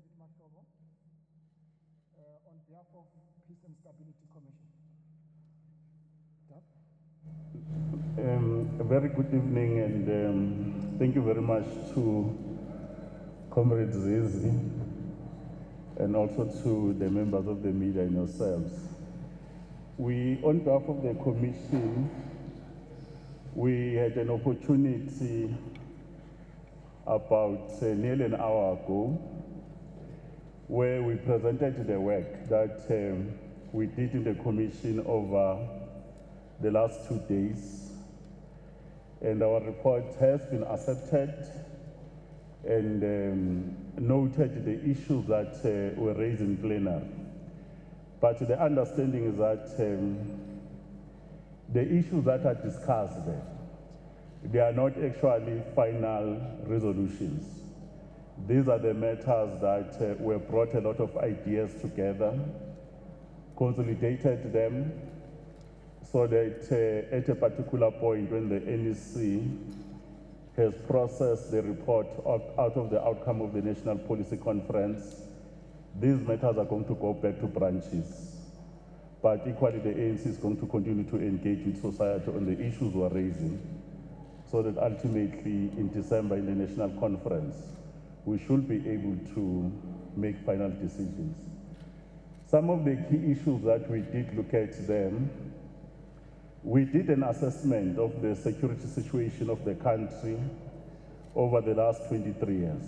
On behalf of Peace and Stability Commission. A very good evening, and thank you very much to Comrade Zizi and also to the members of the media and yourselves. On behalf of the Commission, we had an opportunity about nearly an hour ago where we presented the work that we did in the Commission over the last 2 days. And our report has been accepted and noted the issues that were raised in plenary. But the understanding is that the issues that are discussed there, they are not actually final resolutions. These are the matters that were brought a lot of ideas together, consolidated them, so that at a particular point when the NEC has processed the report out of the outcome of the National Policy Conference, these matters are going to go back to branches. But equally, the ANC is going to continue to engage with society on the issues we're raising, so that ultimately in December in the National Conference, we should be able to make final decisions. Some of the key issues that we did look at them, we did an assessment of the security situation of the country over the last 23 years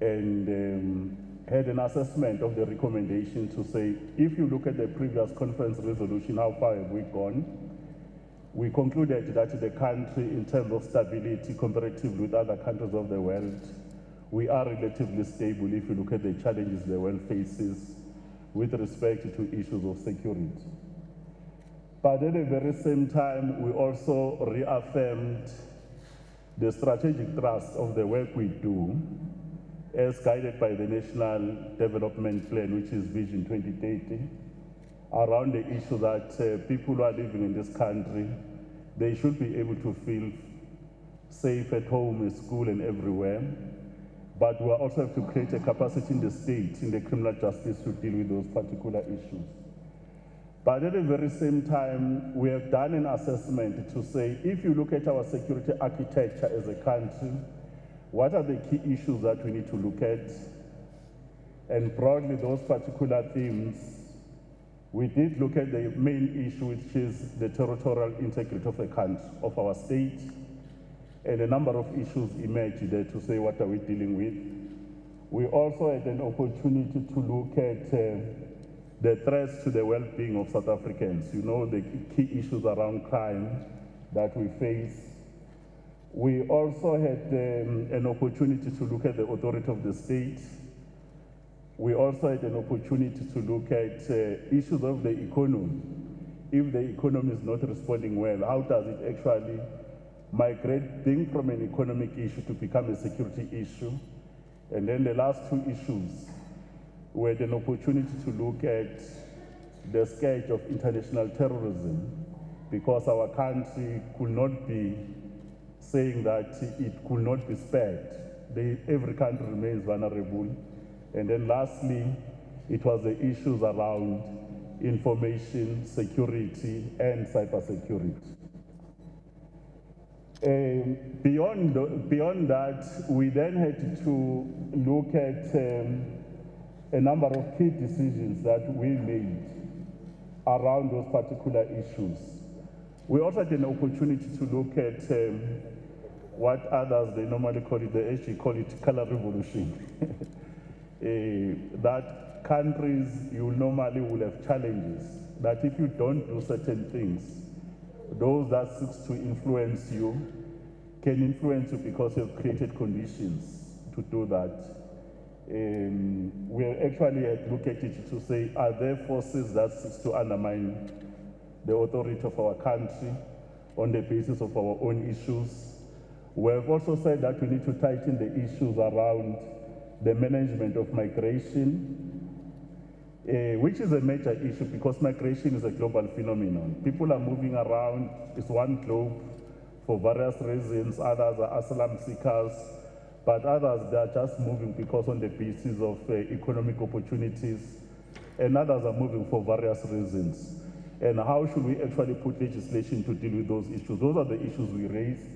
and had an assessment of the recommendation to say, if you look at the previous conference resolution, how far have we gone? We concluded that the country, in terms of stability comparatively with other countries of the world, we are relatively stable if you look at the challenges the world faces with respect to issues of security. But at the very same time, we also reaffirmed the strategic thrust of the work we do as guided by the National Development Plan, which is Vision 2030, around the issue that people who are living in this country, they should be able to feel safe at home, in school, and everywhere. But we also have to create a capacity in the state, in the criminal justice, to deal with those particular issues. But at the very same time, we have done an assessment to say, if you look at our security architecture as a country, what are the key issues that we need to look at? And broadly, those particular themes, we did look at the main issue, which is the territorial integrity of a country, of our state, and a number of issues emerged there to say, what are we dealing with? We also had an opportunity to look at the threats to the well-being of South Africans. You know, the key issues around crime that we face. We also had an opportunity to look at the authority of the state. We also had an opportunity to look at issues of the economy. If the economy is not responding well, how does it actually migrate, being from an economic issue to become a security issue? And then the last two issues, we had an opportunity to look at the scourge of international terrorism, because our country could not be saying that it could not be spared. Every country remains vulnerable. And then lastly, it was the issues around information security and cybersecurity. Beyond that, we then had to look at a number of key decisions that we made around those particular issues. We also had an opportunity to look at what others, they normally call it, they actually call it color revolution. That countries, you normally will have challenges, that if you don't do certain things, those that seek to influence you can influence you because you've created conditions to do that. We actually had to look at it to say, are there forces that seek to undermine the authority of our country on the basis of our own issues? We have also said that we need to tighten the issues around the management of migration, which is a major issue because migration is a global phenomenon. People are moving around, it's one globe for various reasons. Others are asylum seekers, but others, they are just moving because on the basis of economic opportunities, and others are moving for various reasons. And how should we actually put legislation to deal with those issues? Those are the issues we raised.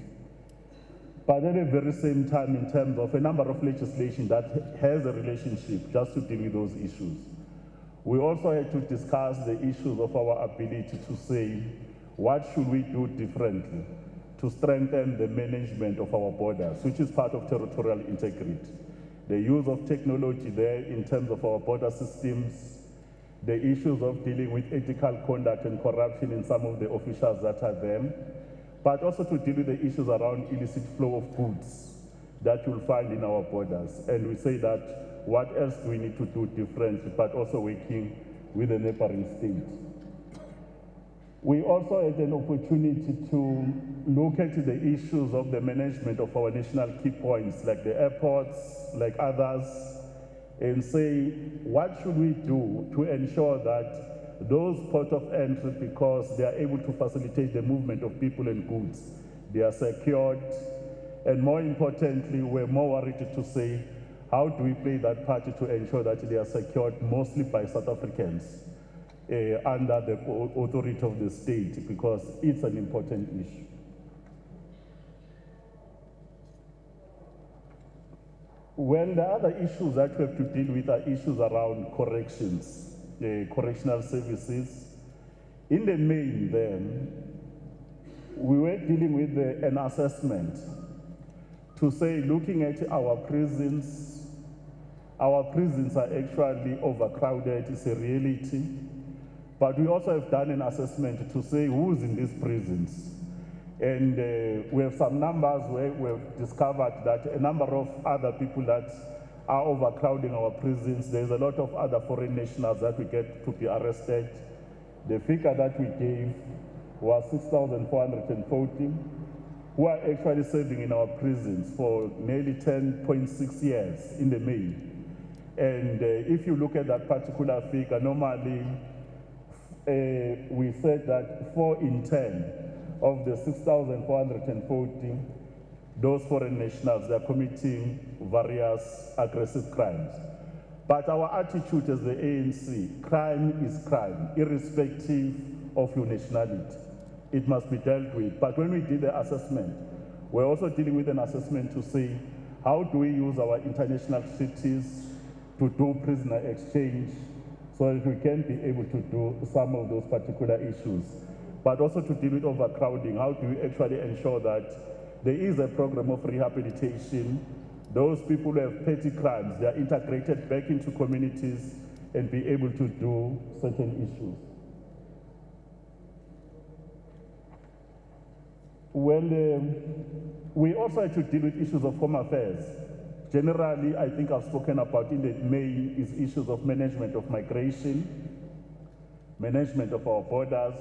But at the very same time, in terms of a number of legislation that has a relationship just to deal with those issues, we also had to discuss the issues of our ability to say, what should we do differently to strengthen the management of our borders, which is part of territorial integrity. The use of technology there in terms of our border systems, the issues of dealing with ethical conduct and corruption in some of the officials that are there, but also to deal with the issues around illicit flow of goods that you'll find in our borders. And we say that what else do we need to do differently, but also working with the neighboring states. We also had an opportunity to look at the issues of the management of our national key points, like the airports, like others, and say, what should we do to ensure that those ports of entry, because they are able to facilitate the movement of people and goods, they are secured, and more importantly, we're more worried to say, how do we play that part to ensure that they are secured mostly by South Africans under the authority of the state, because it's an important issue. Well, the other issues that we have to deal with are issues around corrections, correctional services. In the main then, we were dealing with an assessment to say, looking at our prisons are actually overcrowded, it's a reality. But we also have done an assessment to say who's in these prisons. And we have some numbers where we've discovered that a number of other people that are overcrowding our prisons, there's a lot of other foreign nationals that we get to be arrested. The figure that we gave was 6,440, who are actually serving in our prisons for nearly 10.6 years in the main. And if you look at that particular figure, normally we said that 4 in 10 of the 6,440, those foreign nationals, they're committing various aggressive crimes. But our attitude as the ANC, crime is crime, irrespective of your nationality. It must be dealt with. But when we did the assessment, we're also dealing with an assessment to say, how do we use our international treaties to do prisoner exchange so that we can be able to do some of those particular issues. But also to deal with overcrowding, how do we actually ensure that there is a program of rehabilitation? Those people who have petty crimes, they are integrated back into communities and be able to do certain issues. Well, we also had to deal with issues of home affairs. Generally, I think I've spoken about in the main is issues of management of migration, management of our borders,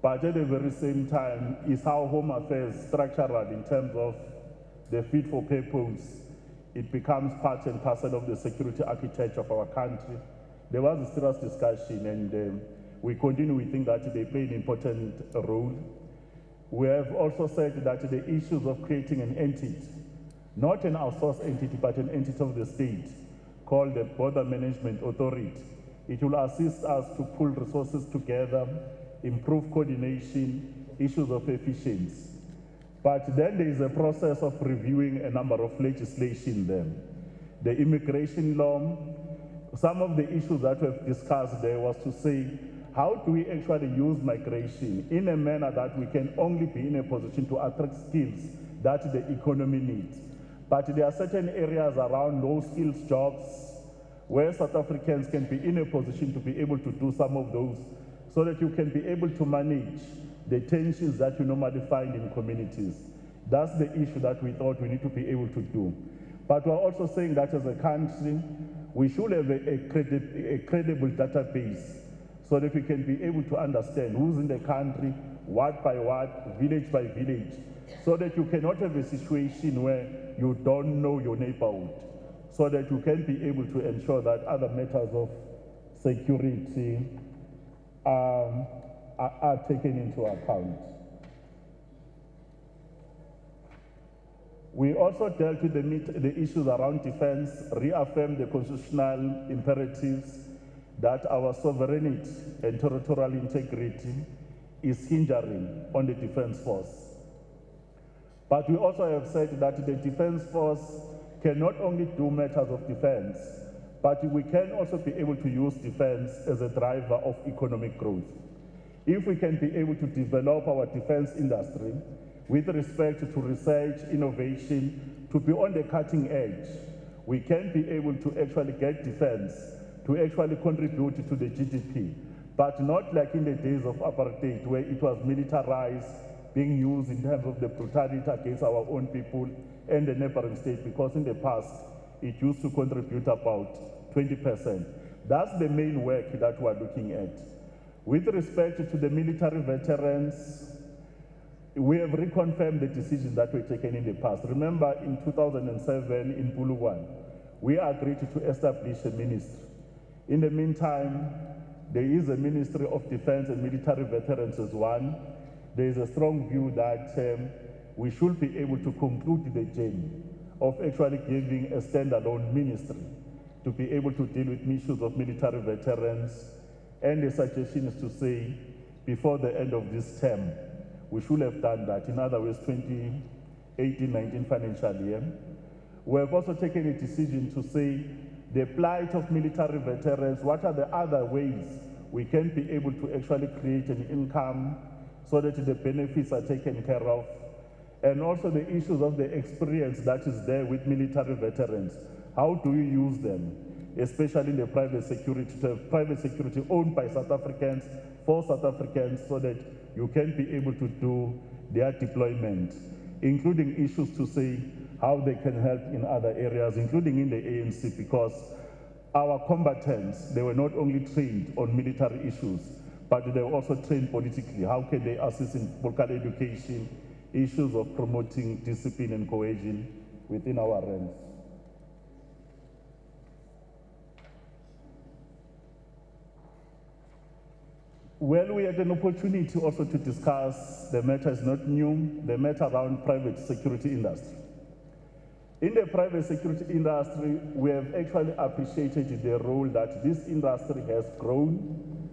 but at the very same time is how home affairs structural in terms of the fit for purpose. It becomes part and parcel of the security architecture of our country. There was a serious discussion, and we continue, we think that they play an important role. We have also said that the issues of creating an entity, not an outsourced entity, but an entity of the state, called the Border Management Authority. It will assist us to pull resources together, improve coordination, issues of efficiency. But then there is a process of reviewing a number of legislation then. The immigration law, some of the issues that we've discussed there was to say, how do we actually use migration in a manner that we can only be in a position to attract skills that the economy needs? But there are certain areas around low skills jobs where South Africans can be in a position to be able to do some of those so that you can be able to manage the tensions that you normally find in communities. That's the issue that we thought we need to be able to do. But we're also saying that as a country, we should have a credible database so that we can be able to understand who's in the country, what by what, village by village, so that you cannot have a situation where you don't know your neighborhood, so that you can be able to ensure that other matters of security are taken into account. We also dealt with the issues around defense, reaffirmed the constitutional imperatives that our sovereignty and territorial integrity is hindering on the defense force. But we also have said that the defense force can not only do matters of defense, but we can also be able to use defense as a driver of economic growth. If we can be able to develop our defense industry with respect to research, innovation, to be on the cutting edge, we can be able to actually get defense to actually contribute to the GDP, but not like in the days of apartheid where it was militarized, being used in terms of the brutality against our own people and the neighboring state, because in the past it used to contribute about 20%. That's the main work that we're looking at. With respect to the military veterans, we have reconfirmed the decisions that were taken in the past. Remember, in 2007 in Puluwan, we agreed to establish a ministry. In the meantime, there is a Ministry of Defense and Military Veterans as one. There is a strong view that we should be able to conclude the journey of actually giving a standalone ministry to be able to deal with issues of military veterans. And the suggestion is to say, before the end of this term, we should have done that. In other words, 2018-19 financial year. We have also taken a decision to say, the plight of military veterans, what are the other ways we can be able to actually create an income so that the benefits are taken care of, and also the issues of the experience that is there with military veterans. How do you use them, especially in the private security owned by South Africans, for South Africans, so that you can be able to do their deployment, including issues to say how they can help in other areas, including in the ANC, because our combatants, they were not only trained on military issues, but they were also trained politically. How can they assist in political education, issues of promoting discipline and cohesion within our ranks? Well, we had an opportunity also to discuss, the matter is not new, the matter around private security industry. In the private security industry, we have actually appreciated the role that this industry has grown.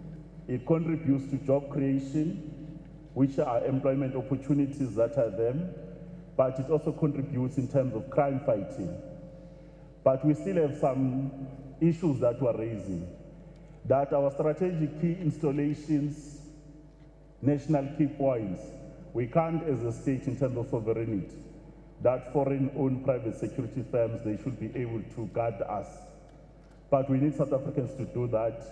It contributes to job creation, which are employment opportunities that are there, but it also contributes in terms of crime fighting. But we still have some issues that we're raising, that our strategic key installations, national key points, we can't as a state in terms of sovereignty, that foreign-owned private security firms, they should be able to guard us. But we need South Africans to do that.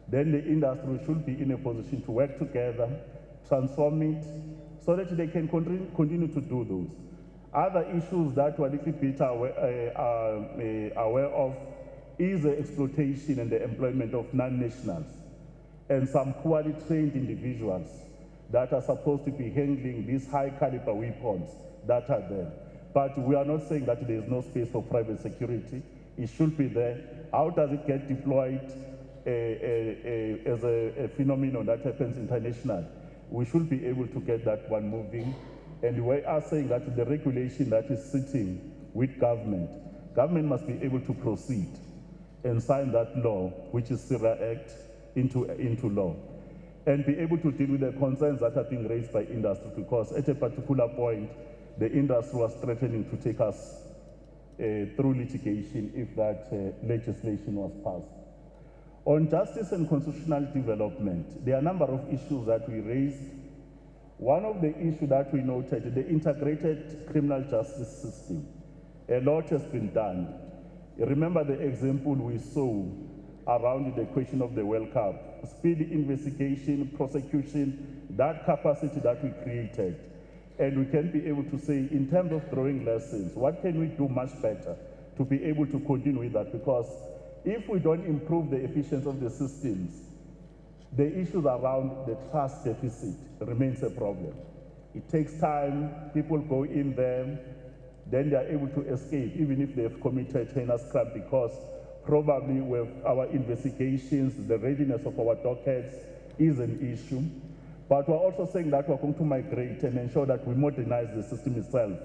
Then the industry should be in a position to work together, transform it, so that they can continue to do those. Other issues that we're a little bit aware of is the exploitation and the employment of non-nationals and some poorly trained individuals that are supposed to be handling these high-caliber weapons that are there. But we are not saying that there is no space for private security. It should be there. How does it get deployed as a phenomenon that happens internationally? We should be able to get that one moving. And we are saying that the regulation that is sitting with government must be able to proceed and sign that law, which is Syria Act, into law, and be able to deal with the concerns that are being raised by industry, because at a particular point, the industry was threatening to take us through litigation if that legislation was passed. On justice and constitutional development, there are a number of issues that we raised. One of the issues that we noted, the integrated criminal justice system. A lot has been done. Remember the example we saw around the question of the World Cup. Speedy investigation, prosecution, that capacity that we created. And we can be able to say, in terms of drawing lessons, what can we do much better to be able to continue with that? Because if we don't improve the efficiency of the systems, the issues around the trust deficit remains a problem. It takes time, people go in there, then they are able to escape, even if they have committed heinous crime, because probably with our investigations, the readiness of our dockets is an issue. But we're also saying that we're going to migrate and ensure that we modernize the system itself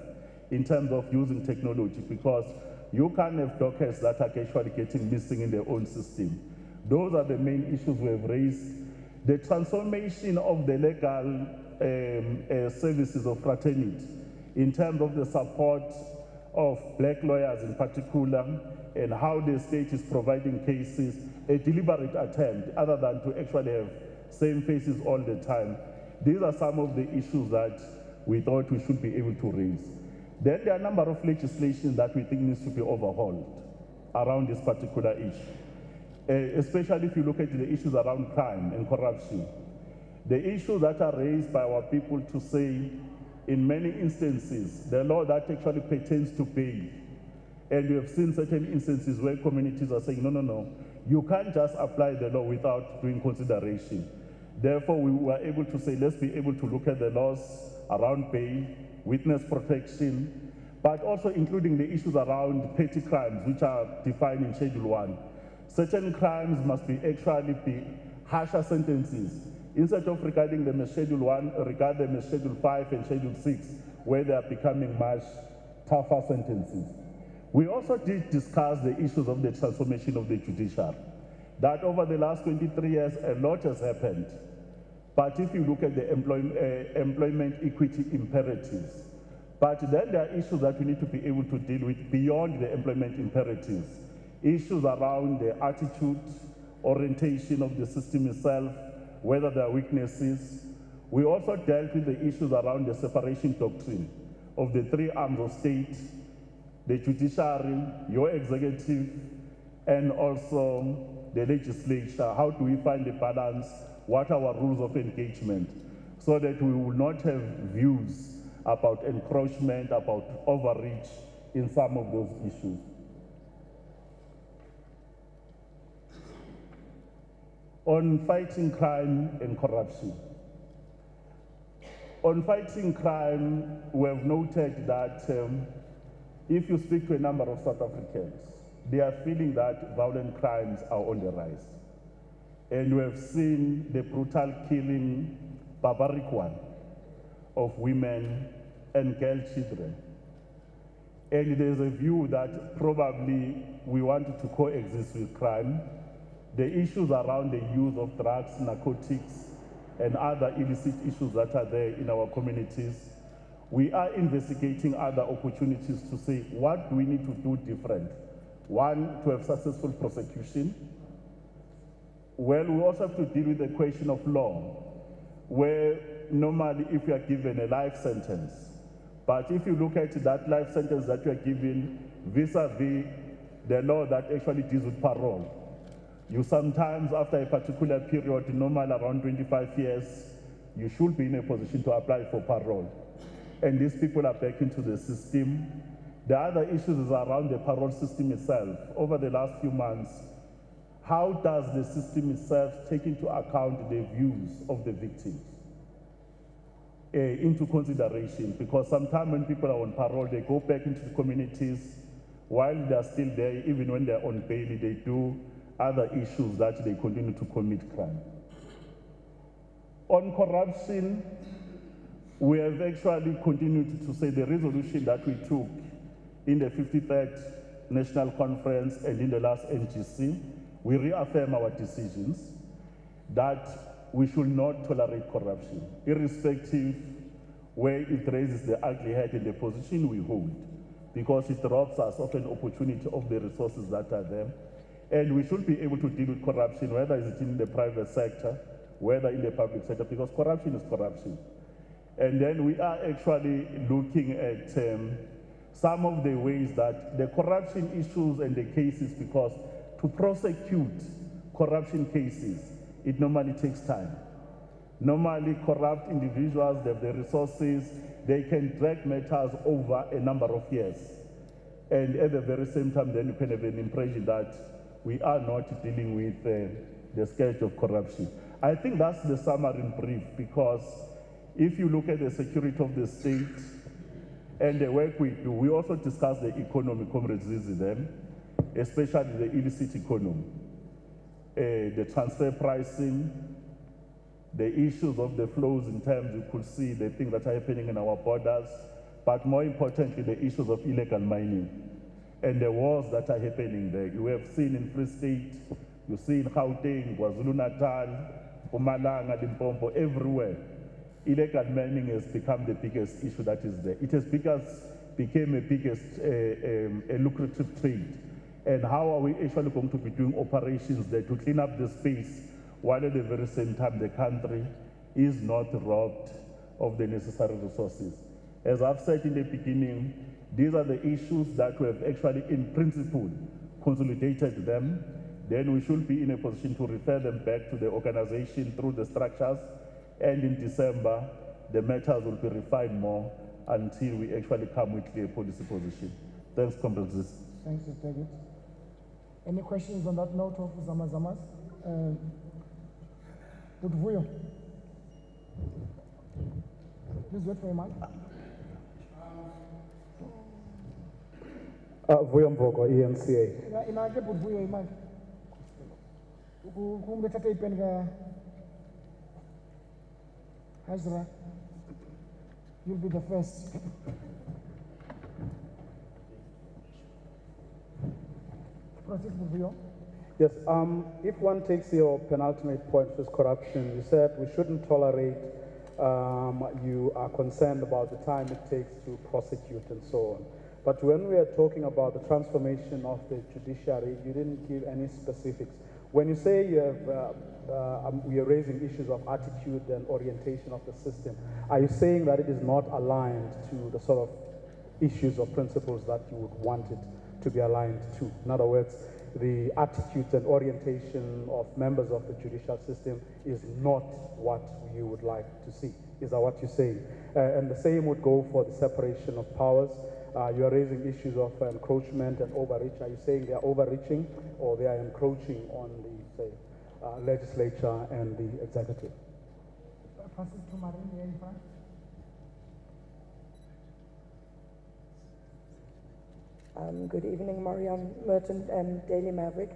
in terms of using technology, because you can't have dockers that are actually getting missing in their own system. Those are the main issues we have raised. The transformation of the legal services of fraternity in terms of the support of black lawyers in particular, and how the state is providing cases, a deliberate attempt other than to actually have same faces all the time. These are some of the issues that we thought we should be able to raise. Then there are a number of legislation that we think needs to be overhauled around this particular issue, especially if you look at the issues around crime and corruption. The issues that are raised by our people to say, in many instances, the law that actually pertains to bail, and we have seen certain instances where communities are saying, no, you can't just apply the law without doing consideration. Therefore, we were able to say, let's be able to look at the laws around bail, witness protection, but also including the issues around petty crimes, which are defined in Schedule 1. Certain crimes must actually be harsher sentences. Instead of regarding them as Schedule 1, regard them as Schedule 5 and Schedule 6, where they are becoming much tougher sentences. We also did discuss the issues of the transformation of the judiciary. That over the last 23 years, a lot has happened. But if you look at the employment equity imperatives, but then there are issues that we need to be able to deal with beyond the employment imperatives. Issues around the attitude, orientation of the system itself, whether there are weaknesses. We also dealt with the issues around the separation doctrine of the three arms of state, the judiciary, your executive, and also the legislature. How do we find the balance? What are our rules of engagement? So that we will not have views about encroachment, about overreach in some of those issues. On fighting crime and corruption. On fighting crime, we have noted that if you speak to a number of South Africans, they are feeling that violent crimes are on the rise. And we have seen the brutal killing, barbaric one, of women and girl children. And there's a view that probably we want to coexist with crime. The issues around the use of drugs, narcotics, and other illicit issues that are there in our communities, we are investigating other opportunities to say, what do we need to do different? One, to have successful prosecution. Well, we also have to deal with the question of law, where normally if you are given a life sentence, but if you look at that life sentence that you are given vis-a-vis the law that actually deals with parole, you sometimes, after a particular period, normally around 25 years, you should be in a position to apply for parole. And these people are back into the system. The other issues is around the parole system itself. Over the last few months, how does the system itself take into account the views of the victims into consideration? Because sometimes when people are on parole, they go back into the communities. While they're still there, even when they're on bail, they do other issues that they continue to commit crime. On corruption, we have actually continued to say the resolution that we took in the 53rd National Conference and in the last NGC, we reaffirm our decisions that we should not tolerate corruption, irrespective where it raises the ugly head in the position we hold, because it robs us of an opportunity of the resources that are there. And we should be able to deal with corruption, whether it's in the private sector, whether in the public sector, because corruption is corruption. And then we are actually looking at some of the ways that the corruption issues and the cases, because to prosecute corruption cases, it normally takes time. Normally corrupt individuals, they have the resources, they can drag matters over a number of years. And at the very same time, then you can have an impression that we are not dealing with the scourge of corruption. I think that's the summary in brief, because if you look at the security of the state and the work we do, we also discuss the economy, comrades, especially the illicit economy, the transfer pricing, the issues of the flows in terms you could see the things that are happening in our borders, but more importantly, the issues of illegal mining and the wars that are happening there. You have seen in Free State, you see in Gauteng, KwaZulu-Natal, Mpumalanga, Limpopo, everywhere. Illegal mining has become the biggest issue that is there. It has became a biggest a lucrative trade. And how are we actually going to be doing operations there to clean up the space while at the very same time the country is not robbed of the necessary resources? As I've said in the beginning, these are the issues that we have actually in principle consolidated them. Then we should be in a position to refer them back to the organization through the structures. And in December, the matters will be refined more until we actually come with clear policy position. Thanks, Comrades. Thanks, David. Any questions on that note of Zamazamas? Budvuyo. Please wait for a mic. Vuyo Mvoko, ENCA. Imake Budvuyo imake. Kumlethatha ipen ka Hazra. You'll be the first. Proceed, Budvuyo. Yes, if one takes your penultimate point, which is corruption, you said we shouldn't tolerate, you are concerned about the time it takes to prosecute and so on. But when we are talking about the transformation of the judiciary, you didn't give any specifics. When you say you have, we are raising issues of attitude and orientation of the system, are you saying that it is not aligned to the sort of issues or principles that you would want it to be aligned to? In other words, the attitudes and orientation of members of the judicial system is not what you would like to see. Is that what you're saying? And the same would go for the separation of powers. You are raising issues of encroachment and overreach. Are you saying they are overreaching or they are encroaching on the, say, legislature and the executive? Pass it to Marine here in front. Good evening, Mariam Merton and Daily Maverick.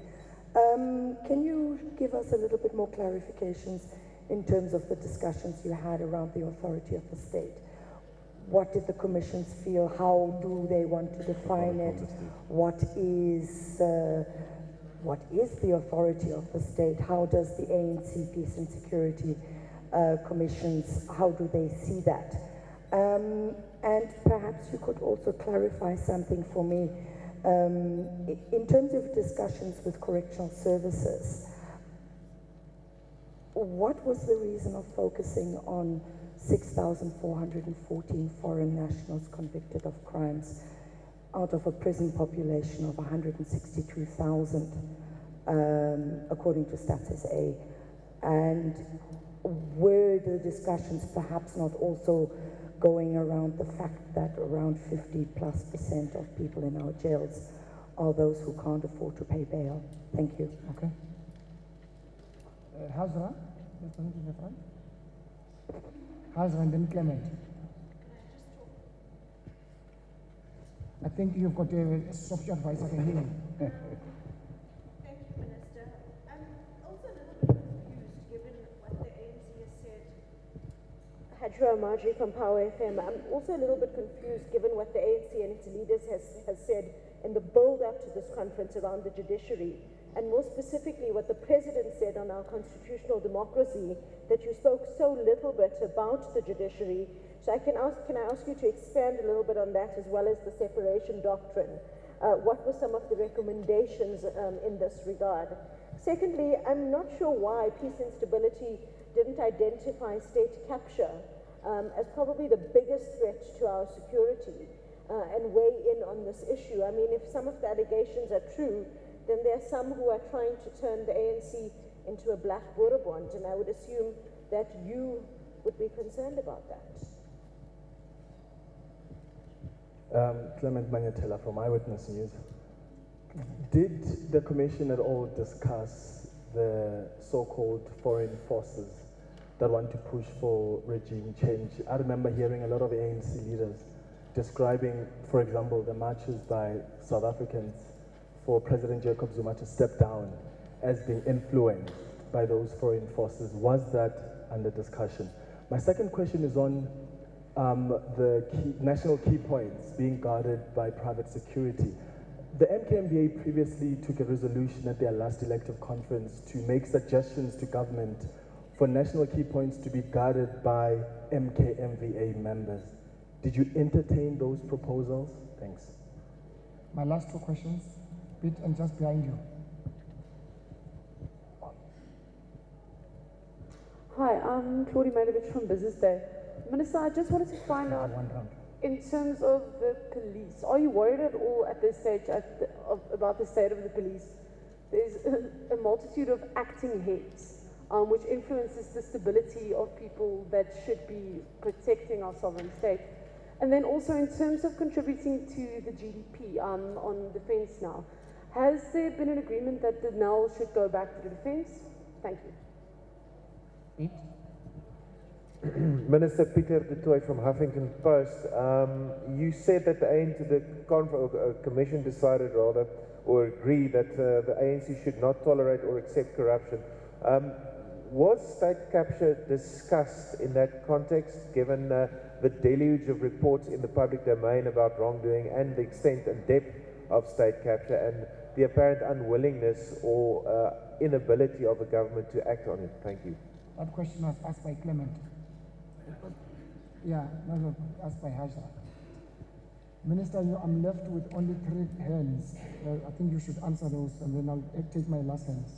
Can you give us a little bit more clarifications in terms of the discussions you had around the authority of the state? What did the commissions feel? How do they want to define it? What is the authority of the state? How does the ANC Peace and Security Commissions, how do they see that? And perhaps you could also clarify something for me. In terms of discussions with correctional services, what was the reason of focusing on 6,414 foreign nationals convicted of crimes out of a prison population of 162,000, according to Stats SA? And were the discussions perhaps not also going around the fact that around 50+% of people in our jails are those who can't afford to pay bail? Thank you. Okay. Hazra, just to the front. Hazra and then Clement. I think you've got a soft advice, I can hear you. Thank you, Minister. I'm also a little bit confused given what the ANC has said. Hajra Marjorie from Power FM. I'm also a little bit confused given what the ANC and its leaders has said in the build-up to this conference around the judiciary, and more specifically what the President said on our constitutional democracy, that you spoke so little bit about the judiciary. So can I ask you to expand a little bit on that, as well as the separation doctrine? What were some of the recommendations in this regard? Secondly, I'm not sure why Peace and Stability didn't identify state capture as probably the biggest threat to our security and weigh in on this issue. I mean, if some of the allegations are true, then there are some who are trying to turn the ANC into a black Boerebond, and I would assume that you would be concerned about that. Clement Manyatela from Eyewitness News. Did the Commission at all discuss the so-called foreign forces that want to push for regime change? I remember hearing a lot of ANC leaders describing, for example, the marches by South Africans for President Jacob Zuma to step down as being influenced by those foreign forces. Was that under discussion? My second question is on the national key points being guarded by private security. The MKMBA previously took a resolution at their last elective conference to make suggestions to government for national key points to be guarded by MKMVA members. Did you entertain those proposals? Thanks. My last two questions, Pete, and just behind you. Hi, I'm Claudia Matovich from Business Day. Minister, I just wanted to find out, One round. in terms of the police, are you worried at all at this stage about the state of the police? There's a multitude of acting heads, which influences the stability of people that should be protecting our sovereign state. And then also in terms of contributing to the GDP on defense now, has there been an agreement that the NEL should go back to the defense? Thank you. Pete? Minister Peter de Tooy from Huffington Post, you said that the commission decided rather, or agreed that the ANC should not tolerate or accept corruption. Was state capture discussed in that context, given the deluge of reports in the public domain about wrongdoing and the extent and depth of state capture and the apparent unwillingness or inability of the government to act on it? Thank you. That question was asked by Clement. Yeah, no, asked by Hajra. Minister, I'm left with only 3 hands. I think you should answer those, and then I'll take my last hands.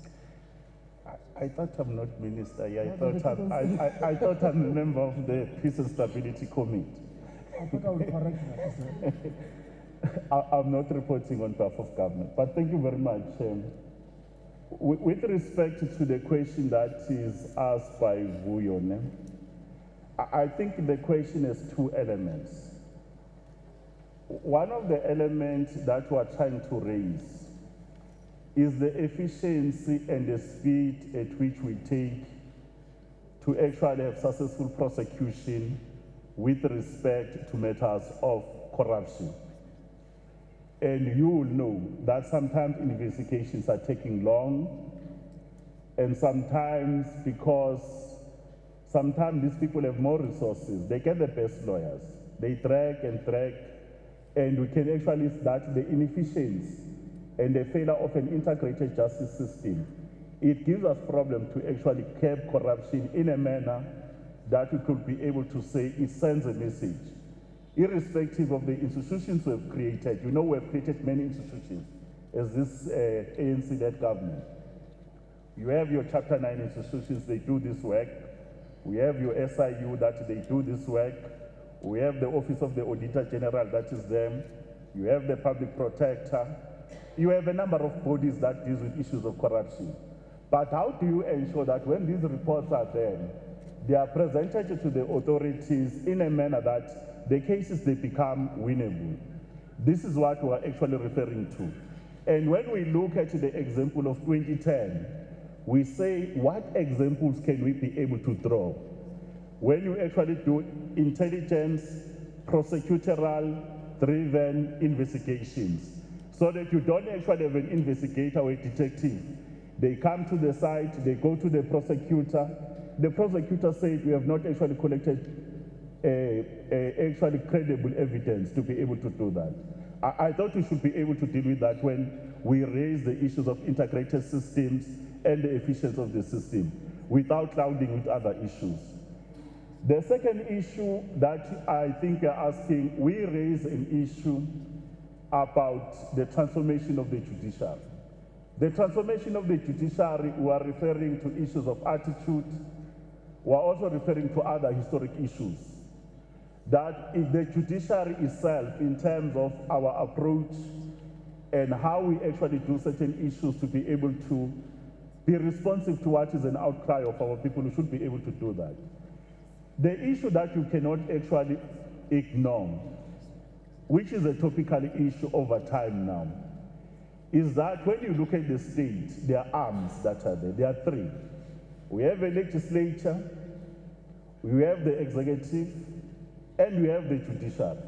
I thought I'm not minister. Yeah, Yeah, I thought I'm a member of the Peace and Stability Committee. I thought I would correct that. I'm not reporting on behalf of government, but thank you very much. With respect to the question that is asked by Vuyone, I think the question has 2 elements. One of the elements that we're trying to raise is the efficiency and the speed at which we take to actually have successful prosecution with respect to matters of corruption. And you will know that sometimes investigations are taking long, and sometimes because sometimes these people have more resources, they get the best lawyers. They drag, and we can actually start the inefficiency and the failure of an integrated justice system. It gives us problem to actually curb corruption in a manner that we could be able to say it sends a message. Irrespective of the institutions we have created, you know we have created many institutions as this ANC-led government. You have your Chapter 9 institutions, they do this work. We have your SIU that they do this work. We have the Office of the Auditor General that is them. You have the Public Protector. You have a number of bodies that deal with issues of corruption. But how do you ensure that when these reports are there, they are presented to the authorities in a manner that the cases, they become winnable? This is what we are actually referring to. And when we look at the example of 2010, we say, what examples can we be able to draw? When you actually do intelligence, prosecutorial driven investigations, so that you don't actually have an investigator or a detective. They come to the site, they go to the prosecutor. The prosecutor said, we have not actually collected actually credible evidence to be able to do that. I thought we should be able to deal with that when we raise the issues of integrated systems and the efficiency of the system without clouding with other issues. The second issue that I think you're asking, we raise an issue about the transformation of the judiciary. The transformation of the judiciary, we are referring to issues of attitude. We are also referring to other historic issues. That is the judiciary itself, in terms of our approach and how we actually do certain issues to be able to be responsive to what is an outcry of our people, who should be able to do that. The issue that you cannot actually ignore, which is a topical issue over time now, is that when you look at the state, there are arms that are there. There are 3. We have a legislature, we have the executive, and we have the judiciary.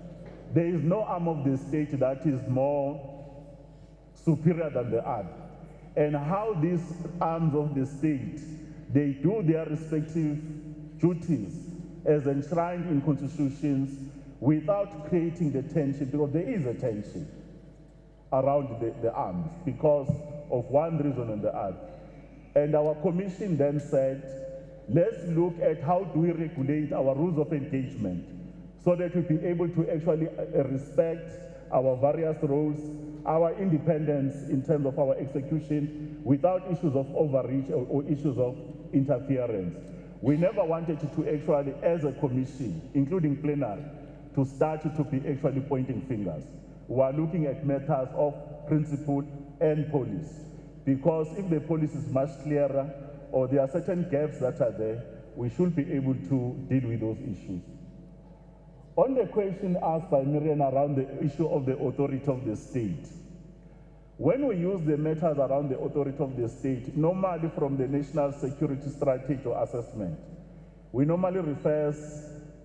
There is no arm of the state that is more superior than the other. And how these arms of the state, they do their respective duties as enshrined in constitutions without creating the tension, because there is a tension around the arms because of one reason or the other. And our commission then said, let's look at how do we regulate our rules of engagement so that we'll be able to actually respect our various roles, our independence in terms of our execution without issues of overreach or issues of interference. We never wanted to actually, as a commission, including plenary, to start to be actually pointing fingers. We are looking at matters of principle and policy, because if the policy is much clearer or there are certain gaps that are there, we should be able to deal with those issues. On the question asked by Miriam around the issue of the authority of the state, when we use the matters around the authority of the state, normally from the National Security Strategy or assessment, we normally refer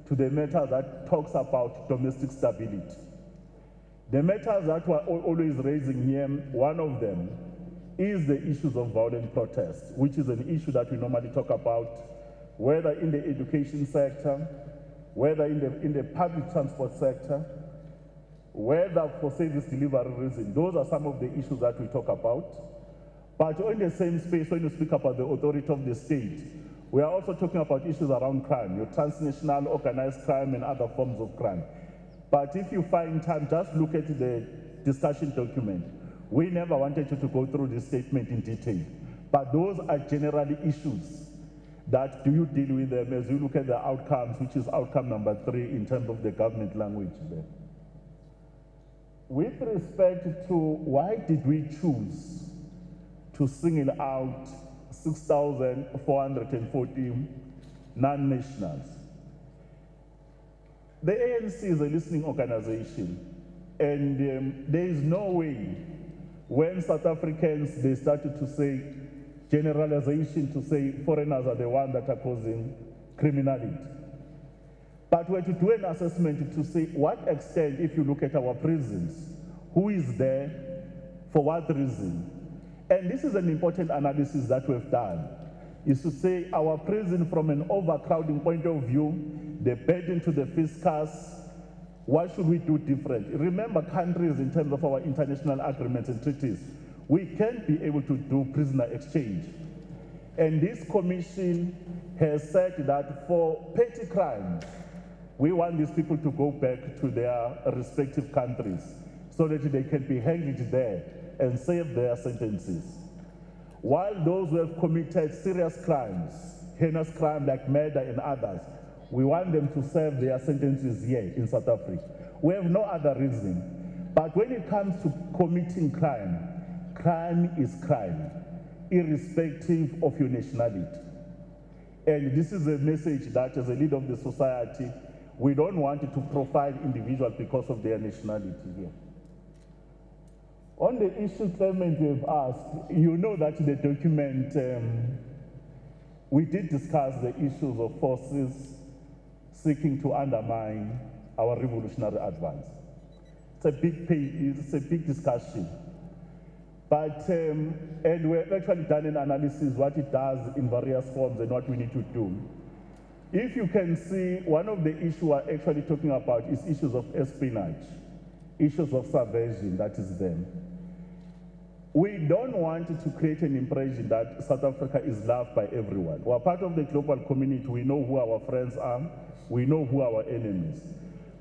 to the matter that talks about domestic stability. The matters that we're always raising here, one of them is the issues of violent protest, which is an issue that we normally talk about, whether in the education sector, whether in the public transport sector, whether for service delivery reasons. Those are some of the issues that we talk about. But in the same space, when you speak about the authority of the state, we are also talking about issues around crime, your transnational organized crime and other forms of crime. But if you find time, just look at the discussion document. We never wanted you to go through this statement in detail. But those are generally issues that do you deal with them as you look at the outcomes, which is outcome number 3 in terms of the government language there. With respect to why did we choose to single out 6,440 non-nationals? The ANC is a listening organization, and there is no way when South Africans, they started to say generalization, to say foreigners are the ones that are causing criminality. But we had to do an assessment to say what extent, if you look at our prisons, who is there, for what reason. And this is an important analysis that we've done, is to say our prison from an overcrowding point of view, the burden to the fiscus, what should we do different? Remember, countries in terms of our international agreements and treaties, we can't be able to do prisoner exchange. And this commission has said that for petty crimes, we want these people to go back to their respective countries so that they can be hanged there and serve their sentences. While those who have committed serious crimes, heinous crimes like murder and others, we want them to serve their sentences here in South Africa. We have no other reason. But when it comes to committing crime, crime is crime, irrespective of your nationality. And this is a message that as a leader of the society, we don't want to profile individuals because of their nationality here. On the issue Clement we've asked, you know that in the document, we did discuss the issues of forces seeking to undermine our revolutionary advance. It's a big discussion. But, and we've actually done an analysis what it does in various forms and what we need to do. If you can see, one of the issues we're actually talking about is issues of espionage, issues of subversion, that is them. We don't want to create an impression that South Africa is loved by everyone. We're part of the global community. We know who our friends are. We know who our enemies.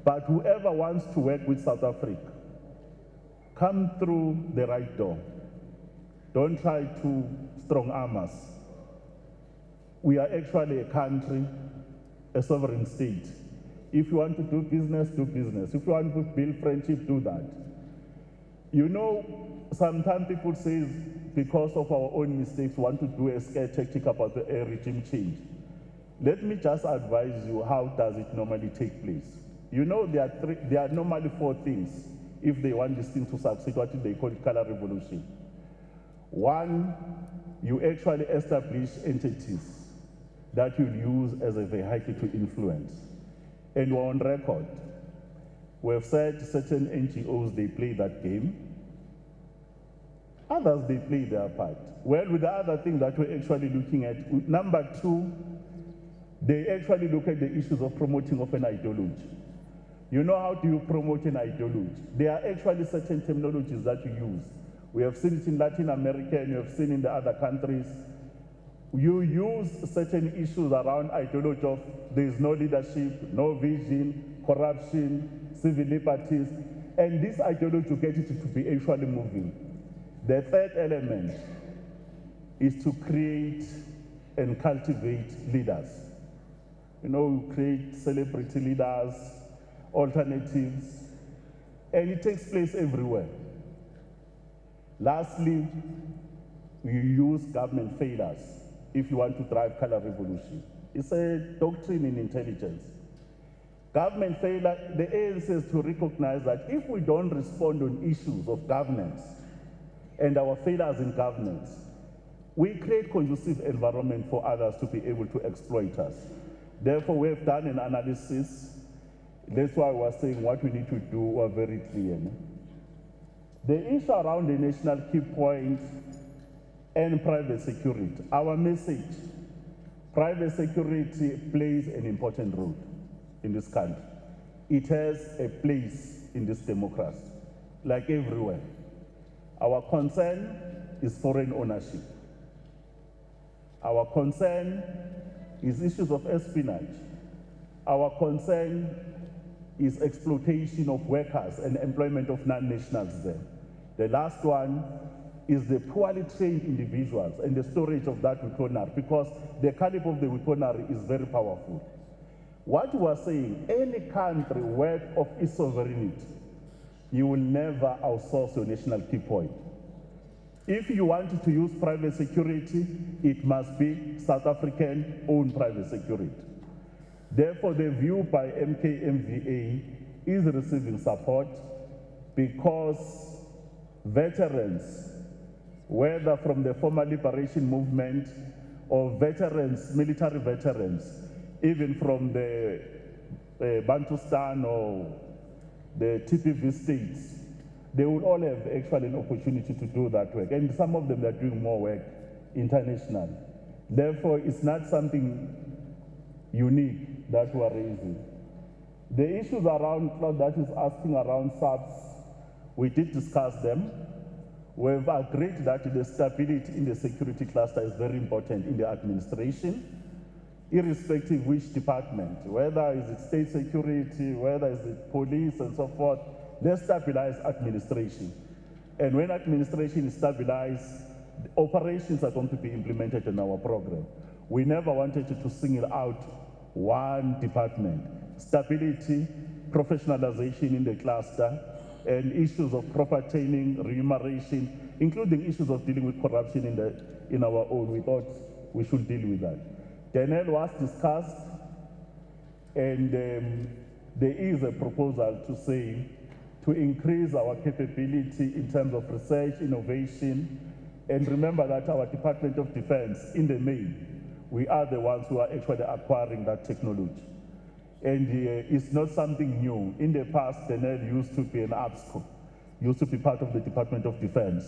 But whoever wants to work with South Africa, come through the right door. Don't try to strong arm us. We are actually a country, a sovereign state. If you want to do business, do business. If you want to build friendship, do that. You know, sometimes people say because of our own mistakes, we want to do a scare tactic about a regime change. Let me just advise you how does it normally take place. You know, there are normally 4 things if they want this thing to succeed, what they call color revolution. 1, you actually establish entities that you'll use as a vehicle to influence. And we're on record. We've said certain NGOs, they play that game. Others, they play their part. Well, with the other thing that we're actually looking at, number 2, They actually look at the issues of promoting of an ideology. You know, how do you promote an ideology? There are actually certain terminologies that you use. We have seen it in Latin America and you have seen in the other countries. You use certain issues around ideology of there is no leadership, no vision, corruption, civil liberties, and this ideology get it to be actually moving. The third element is to create and cultivate leaders. You know, you create celebrity leaders, alternatives, and it takes place everywhere. Lastly, you use government failures if you want to drive color revolution. It's a doctrine in intelligence. Government failure, the ANC is to recognize that if we don't respond on issues of governance and our failures in governance, we create conducive environment for others to be able to exploit us. Therefore, we have done an analysis. That's why we're saying what we need to do are very clear. The issue around the national key points and private security. Our message, private security plays an important role in this country. It has a place in this democracy, like everywhere. Our concern is foreign ownership. Our concern is issues of espionage. Our concern is exploitation of workers and employment of non-nationals there. The last one is the poorly trained individuals and the storage of that weaponry, because the caliber of the weaponry is very powerful. What we are saying, any country worth of its sovereignty, you will never outsource your national key point. If you want to use private security, it must be South African owned private security. Therefore, the view by MKMVA is receiving support because veterans, whether from the former liberation movement or veterans, military veterans, even from the Bantustan or the TPV states, they will all have actually an opportunity to do that work. And some of them are doing more work internationally. Therefore, it's not something unique that we are raising. The issues around Claude that is asking around SAPS, we did discuss them. We've agreed that the stability in the security cluster is very important in the administration, irrespective which department, whether is it state security, whether is it police and so forth. Let's stabilize administration. And when administration is stabilized, operations are going to be implemented in our program. We never wanted to single out one department. Stability, professionalization in the cluster, and issues of proper training, remuneration, including issues of dealing with corruption in our own. We thought we should deal with that. Denel was discussed, and there is a proposal to say, to increase our capability in terms of research, innovation, and remember that our Department of Defense, in the main, we are the ones who are actually acquiring that technology. And it's not something new. In the past, Denel used to be an ABSCO, used to be part of the Department of Defense.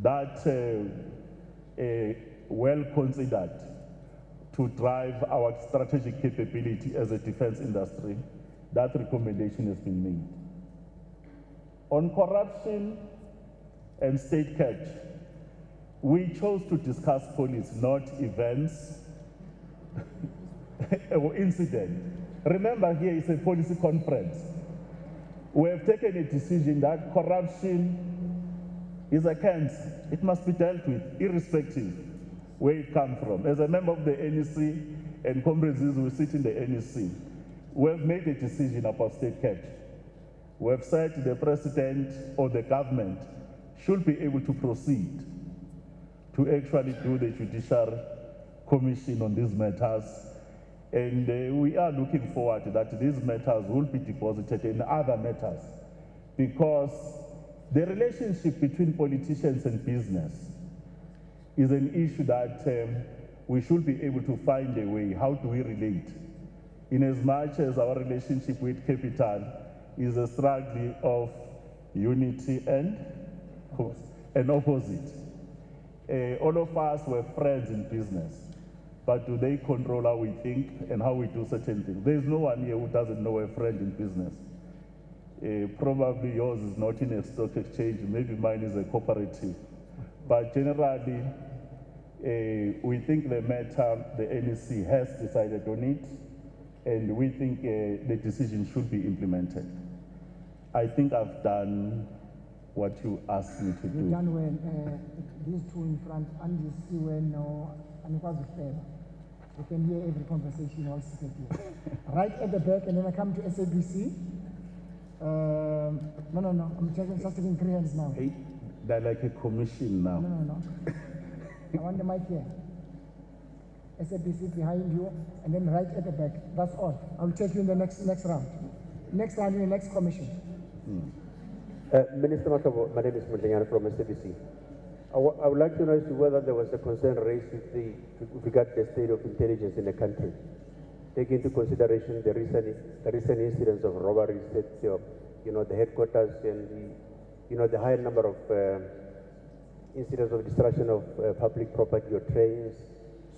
That well considered to drive our strategic capability as a defense industry. That recommendation has been made. On corruption and state catch, we chose to discuss policy, not events or incidents. Remember, here is a policy conference. We have taken a decision that corruption is a cancer. It must be dealt with, irrespective where it comes from. As a member of the NEC, and comrades who sit in the NEC, we have made a decision about state catch. We have said the president or the government should be able to proceed to actually do the judicial commission on these matters. And we are looking forward that these matters will be deposited in other matters, because the relationship between politicians and business is an issue that we should be able to find a way. How do we relate? In as much as our relationship with capital is a struggle of unity and opposite. All of us were friends in business. but do they control how we think and how we do certain things? There's no one here who doesn't know a friend in business. Probably yours is not in a stock exchange, maybe mine is a cooperative. But generally, we think the matter, the NEC has decided on it, and we think the decision should be implemented. I think I've done what you asked me to do. You've done well. These two in front, and you see when and it was fair. You can hear every conversation all seated here. Right at the back, and then I come to SABC. No, I'm just taking 3 hands now. Hey, they're like a commission now. No. I want the mic here. SABC behind you, and then right at the back. That's all. I'll take you in the next round. Next round in the next commission. Minister Makabo, my name is Mutlinyana from SABC. I would like to know as to whether there was a concern raised with regard to the state of intelligence in the country, taking into consideration the recent incidents of robberies at the headquarters and the high number of incidents of destruction of public property or trains,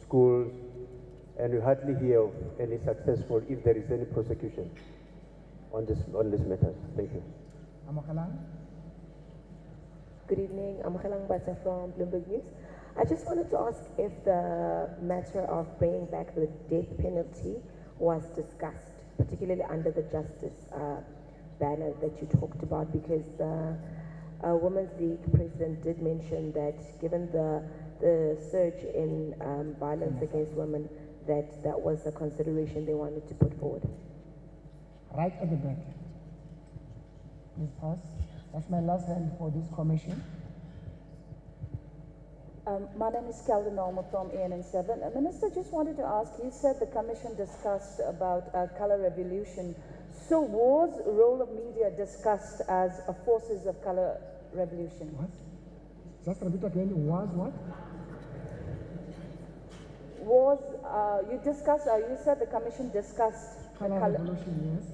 schools, and we hardly hear of any successful, if there is any prosecution on this matter. Thank you. Amakalang? Good evening, I'm Khalang Bata from Bloomberg News. I just wanted to ask if the matter of bringing back the death penalty was discussed, particularly under the justice banner that you talked about, because the Women's League president did mention that given the surge in violence against women, that was a consideration they wanted to put forward. Right at the back. Please pass. That's my last hand for this commission. My name is Kelvin Norma from ANN7. Minister, just wanted to ask, you said the commission discussed about color revolution. So was role of media discussed as a forces of color revolution? What? Just repeat again, was what? Was, you said the commission discussed Color revolution, yes.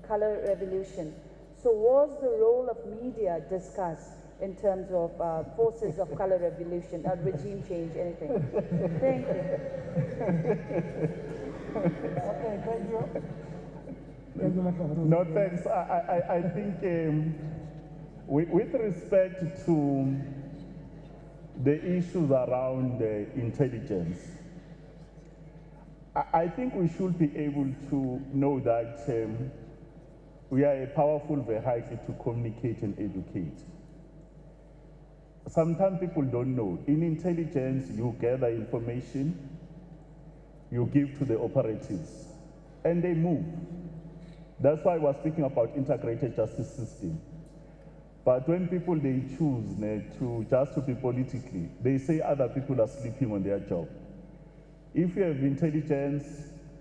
Color revolution. So was the role of media discussed in terms of forces of color revolution, regime change, anything? Thank you. Okay, thank you. Thank you, Mr. No, thanks. I think with respect to the issues around intelligence, I think we should be able to know that we are a powerful vehicle to communicate and educate. Sometimes people don't know. In intelligence, you gather information, you give to the operatives, and they move. That's why I was speaking about integrated justice system. But when people, they choose to be politically, they say other people are sleeping on their job. If you have intelligence,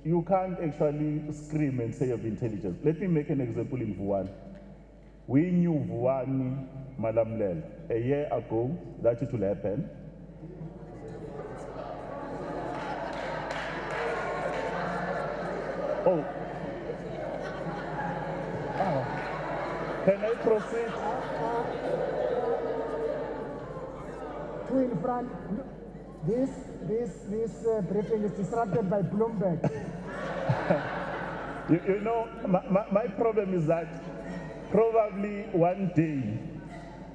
you can't actually scream and say you have intelligence. Let me make an example in Vuan. We knew Vuan Malamlel a year ago that it will happen. Oh. Can I proceed? Two in front. This briefing is disrupted by Bloomberg. you know, my problem is that probably one day,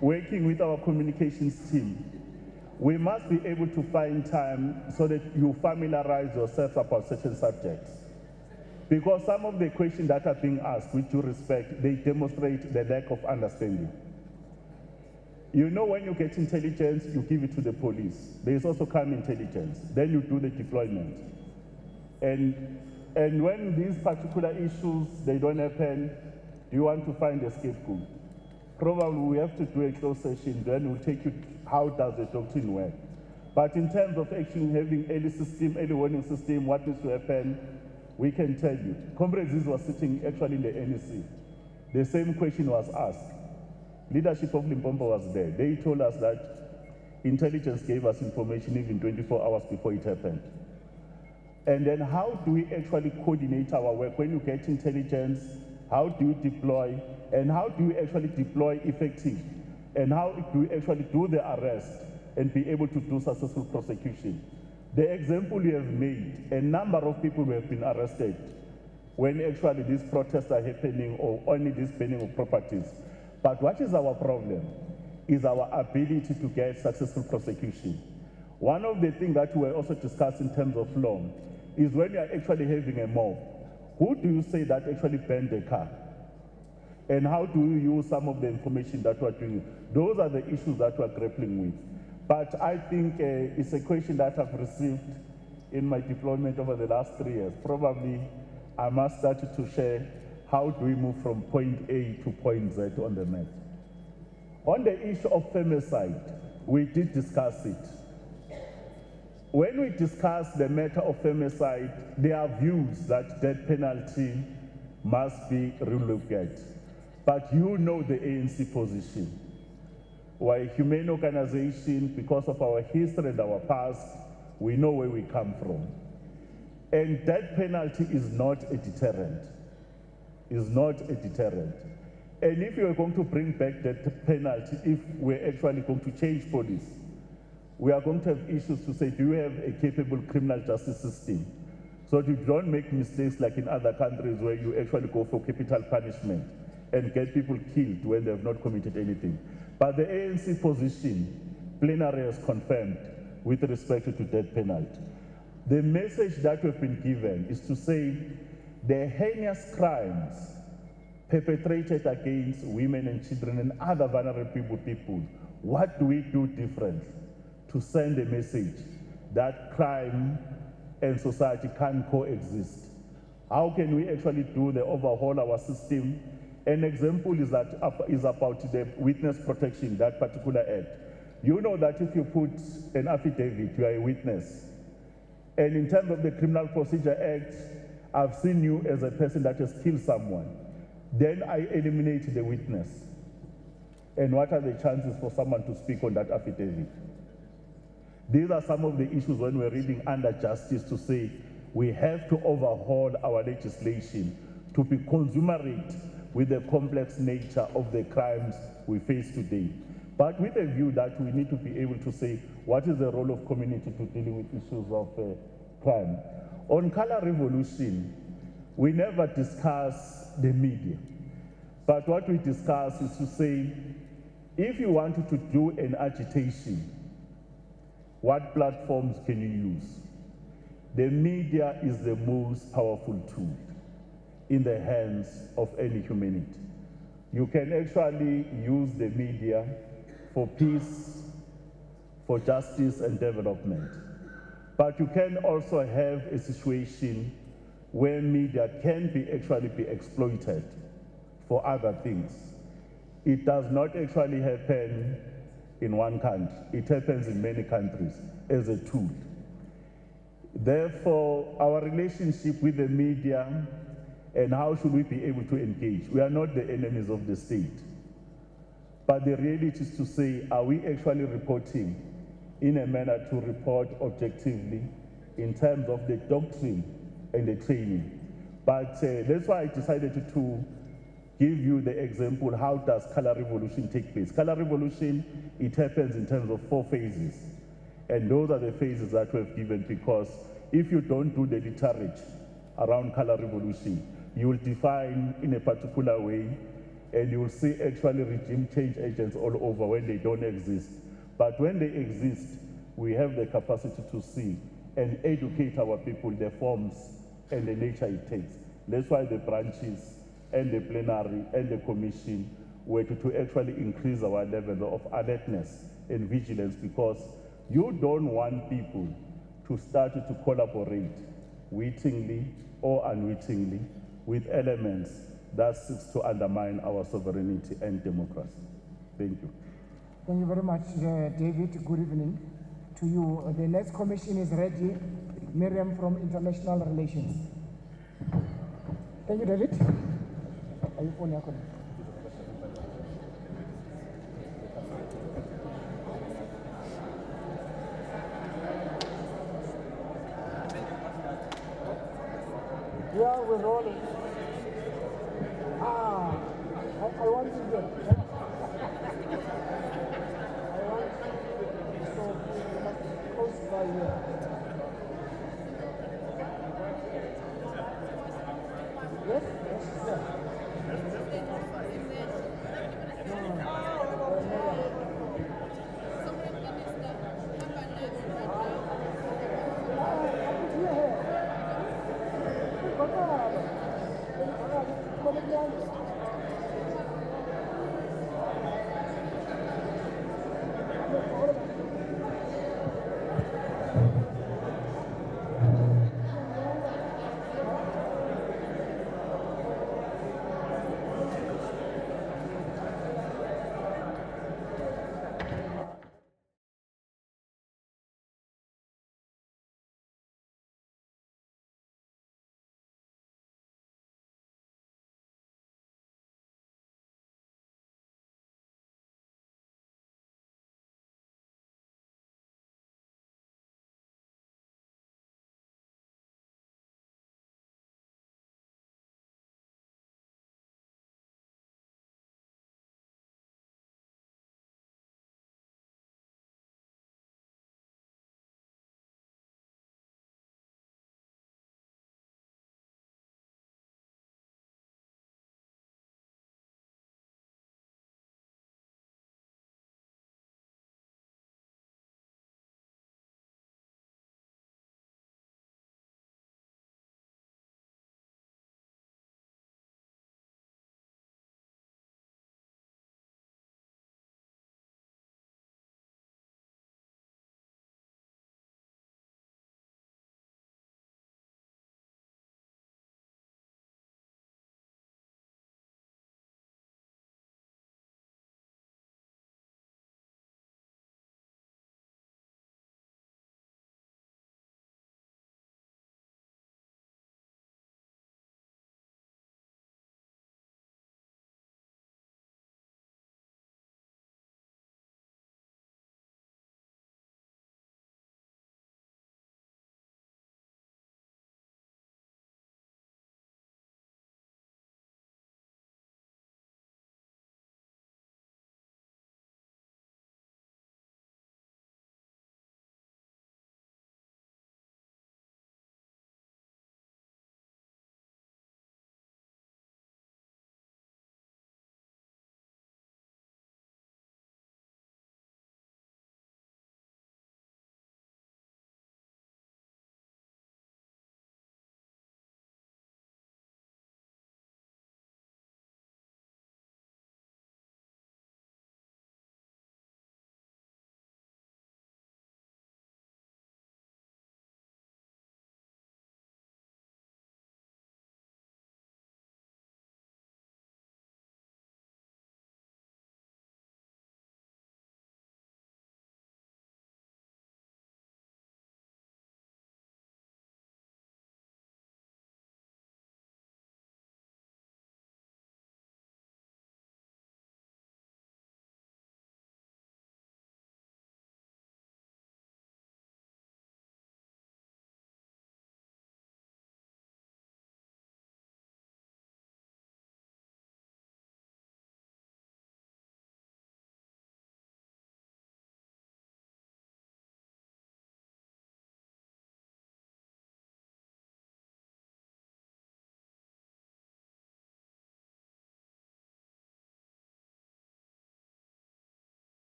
working with our communications team, we must be able to find time so that you familiarize yourself about certain subjects. Because some of the questions that are being asked, with due respect, they demonstrate the lack of understanding. You know, when you get intelligence, you give it to the police. There is also crime intelligence. Then you do the deployment. And when these particular issues, they don't happen, you want to find a scapegoat. Probably we have to do a closed session, then we'll take you how does the doctrine work. But in terms of actually having early warning system, what needs to happen, we can tell you. Comrade Ziz was sitting actually in the NEC. The same question was asked. Leadership of Limpopo was there. They told us that intelligence gave us information even 24 hours before it happened. And then how do we actually coordinate our work? When you get intelligence, how do you deploy? And how do you actually deploy effective? And how do you actually do the arrest and be able to do successful prosecution? The example you have made, a number of people who have been arrested when actually these protests are happening or only this burning of properties. But what is our problem is our ability to get successful prosecution. One of the things that we also discussed in terms of law is when you are actually having a mob, who do you say that actually burned the car? And how do you use some of the information that we are doing? Those are the issues that we are grappling with. But I think it's a question that I've received in my deployment over the last 3 years. Probably I must start to share how do we move from point A to point Z on the map. On the issue of femicide, we did discuss it. When we discuss the matter of femicide, there are views that death penalty must be relooked at. But you know the ANC position. We're a humane organization. Because of our history and our past, we know where we come from. And death penalty is not a deterrent. Is not a deterrent. And if you are going to bring back death penalty, if we're actually going to change police, we are going to have issues to say, do you have a capable criminal justice system? So that you don't make mistakes like in other countries where you actually go for capital punishment and get people killed when they have not committed anything. But the ANC position, plenary has confirmed with respect to death penalty. The message that we've been given is to say the heinous crimes perpetrated against women and children and other vulnerable people, what do we do different to send a message that crime and society can coexist? How can we actually do the overhaul our system? An example is about the witness protection, that particular act. You know that if you put an affidavit, you are a witness. And in terms of the Criminal Procedure Act, I've seen you as a person that has killed someone. Then I eliminate the witness. And what are the chances for someone to speak on that affidavit? These are some of the issues when we're reading under justice to say we have to overhaul our legislation to be consummate with the complex nature of the crimes we face today. But with a view that we need to be able to say what is the role of community to dealing with issues of crime. On color revolution, we never discuss the media. But what we discuss is to say, if you wanted to do an agitation, what platforms can you use? The media is the most powerful tool in the hands of any humanity. You can actually use the media for peace, for justice and development. But you can also have a situation where media can actually be exploited for other things. It does not actually happen in one country. It happens in many countries as a tool. Therefore, our relationship with the media and how should we be able to engage? We are not the enemies of the state. But the reality is to say, are we actually reporting in a manner to report objectively in terms of the doctrine and the training? But that's why I decided to give you the example, how does color revolution take place? Color revolution, it happens in terms of 4 phases. And those are the phases that we've given, because if you don't do the literature around color revolution, you will define in a particular way, and you will see actually regime change agents all over when they don't exist. But when they exist, we have the capacity to see and educate our people the forms and the nature it takes. That's why the branches and the plenary and the commission were to actually increase our level of alertness and vigilance, because you don't want people to start to collaborate wittingly or unwittingly with elements that seeks to undermine our sovereignty and democracy. Thank you. Thank you very much, David. Good evening to you. The next commission is ready. Miriam from International Relations. Thank you, David. Are you on your call? Yeah, we're rolling. I want to get. I want to so close by here. Yes, yes, sir.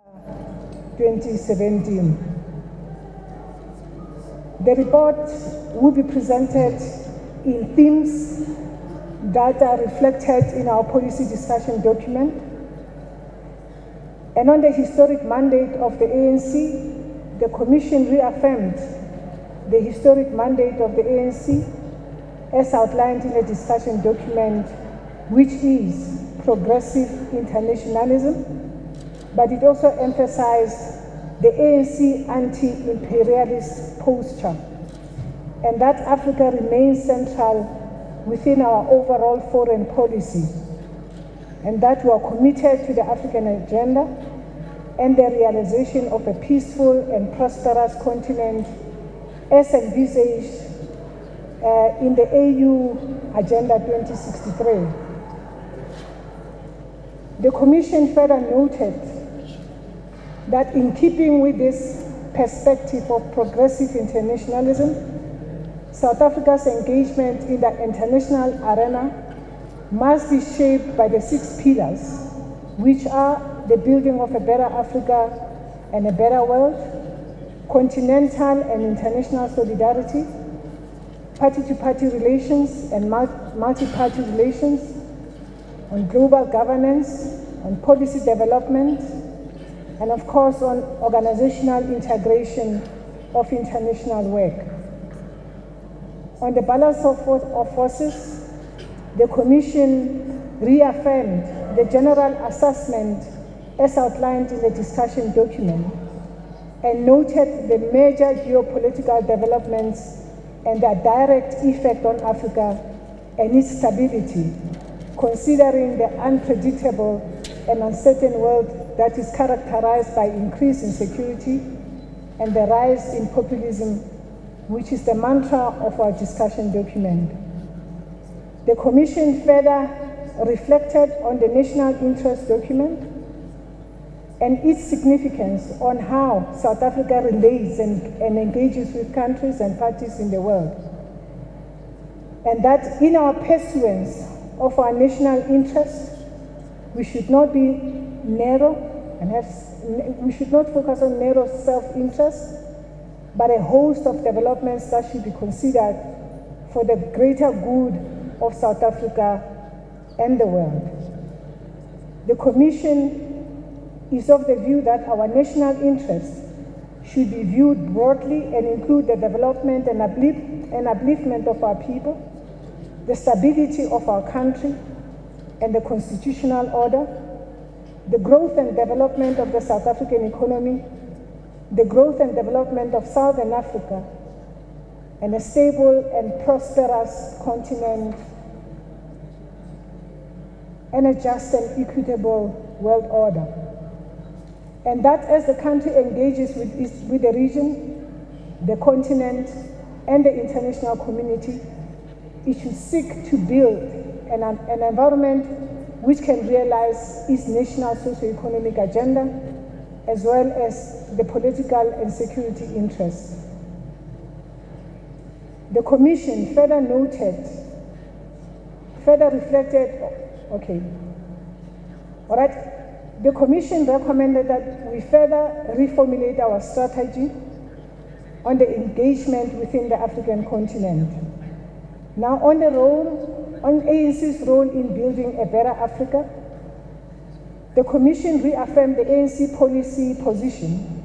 Uh, 2017. The report will be presented in themes that are reflected in our policy discussion document. And on the historic mandate of the ANC, the Commission reaffirmed the historic mandate of the ANC as outlined in the discussion document, which is progressive internationalism, but it also emphasized the ANC anti-imperialist posture. and that Africa remains central within our overall foreign policy, and that we are committed to the African agenda and the realization of a peaceful and prosperous continent as envisaged in the AU Agenda 2063. The Commission further noted that in keeping with this perspective of progressive internationalism, South Africa's engagement in the international arena must be shaped by the 6 pillars, which are the building of a better Africa and a better world, continental and international solidarity, party-to-party relations and multi-party relations, on global governance, on policy development, and of course on organizational integration of international work. On the balance of forces, the Commission reaffirmed the general assessment as outlined in the discussion document and noted the major geopolitical developments and their direct effect on Africa and its stability, considering the unpredictable and uncertain world that is characterized by increased insecurity and the rise in populism, which is the mantra of our discussion document. The Commission further reflected on the national interest document and its significance on how South Africa relates and engages with countries and parties in the world. And that in our pursuance of our national interest, we should not be narrow and we should not focus on narrow self-interest, but a host of developments that should be considered for the greater good of South Africa and the world. The Commission is of the view that our national interest should be viewed broadly and include the development and upliftment of our people, the stability of our country and the constitutional order, the growth and development of the South African economy, the growth and development of Southern Africa, and a stable and prosperous continent, and a just and equitable world order. And that as the country engages with the region, the continent, and the international community, it should seek to build an environment which can realize its national socio-economic agenda, as well as the political and security interests. The Commission further reflected, the Commission recommended that we further reformulate our strategy on the engagement within the African continent. Now on ANC's role in building a better Africa, the Commission reaffirmed the ANC Policy position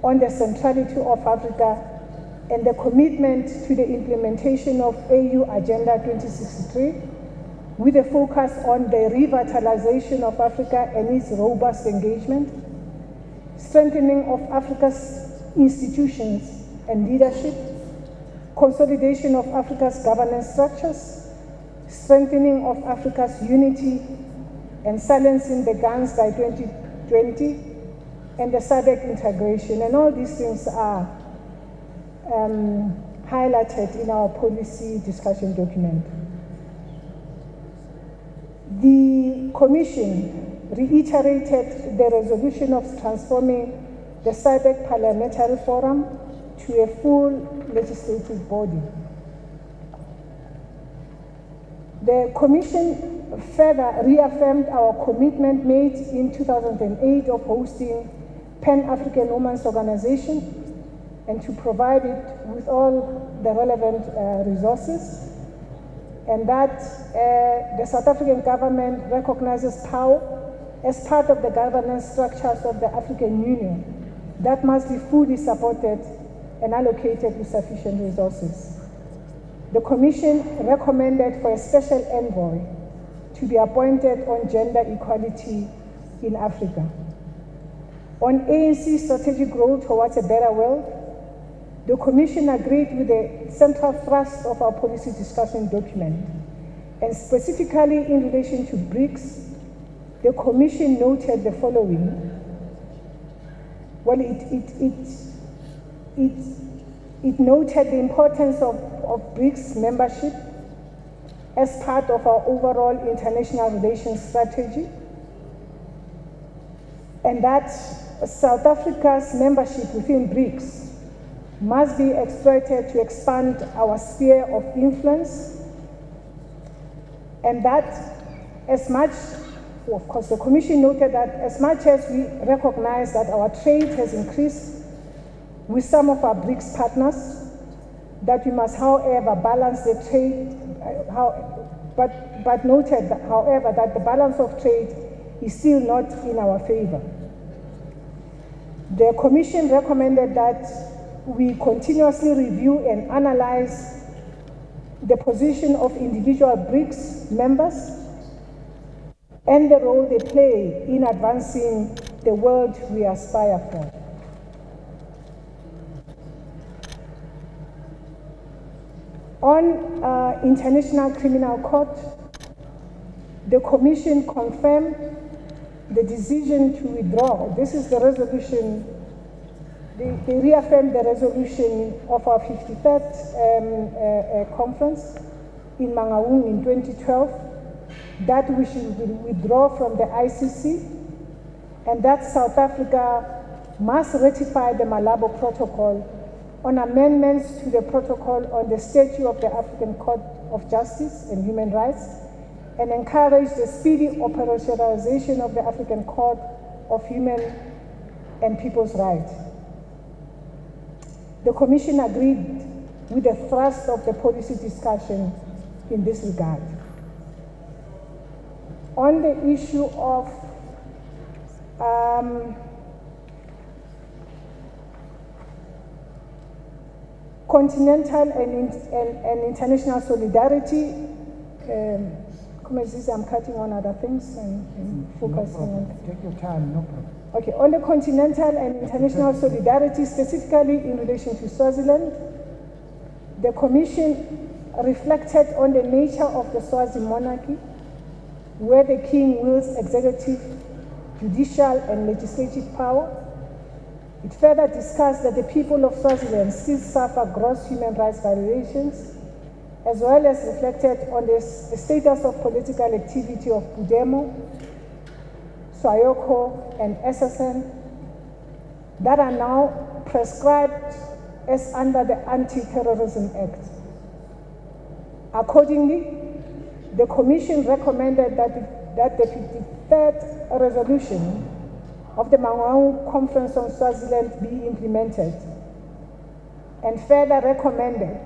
on the centrality of Africa and the commitment to the implementation of AU Agenda 2063 with a focus on the revitalization of Africa and its robust engagement, strengthening of Africa's institutions and leadership, consolidation of Africa's governance structures, strengthening of Africa's unity, and silencing the guns by 2020, and the SADC integration. And all these things are highlighted in our policy discussion document. The Commission reiterated the resolution of transforming the SADC Parliamentary Forum to a full legislative body. The Commission further reaffirmed our commitment made in 2008 of hosting Pan-African Women's Organization and to provide it with all the relevant resources, and that the South African government recognizes power as part of the governance structures of the African Union that must be fully supported and allocated with sufficient resources. The Commission recommended for a special envoy to be appointed on gender equality in Africa. On ANC strategic road towards a better world, the Commission agreed with the central thrust of our policy discussion document, and specifically in relation to BRICS, the Commission noted the following. Well, it noted the importance of BRICS membership as part of our overall international relations strategy, and that South Africa's membership within BRICS must be exploited to expand our sphere of influence, and that as much, of course, the Commission noted that as much as we recognize that our trade has increased with some of our BRICS partners, that we must, however, balance the trade, but noted, that, however, that the balance of trade is still not in our favor. The Commission recommended that we continuously review and analyze the position of individual BRICS members and the role they play in advancing the world we aspire for. On International Criminal Court, the Commission confirmed the decision to withdraw. This is the resolution. They reaffirmed the resolution of our 53rd conference in Mangaung in 2012, that we should withdraw from the ICC, and that South Africa must ratify the Malabo Protocol on amendments to the protocol on the Statute of the African Court of Justice and Human Rights, and encourage the speedy operationalization of the African Court of Human and People's Rights. The Commission agreed with the thrust of the policy discussion in this regard. On the issue of continental and international solidarity, I'm cutting on other things and focusing on. Take your time, no problem. Okay, on the continental and international solidarity, specifically in relation to Swaziland, the Commission reflected on the nature of the Swazi monarchy, where the king wields executive, judicial, and legislative power. It further discussed that the people of Swaziland still suffer gross human rights violations, as well as reflected on the status of political activity of Pudemo, Swayoko, and SSN that are now prescribed as under the Anti-Terrorism Act. Accordingly, the Commission recommended that the 53rd resolution of the Mangaung Conference on Swaziland be implemented, and further recommended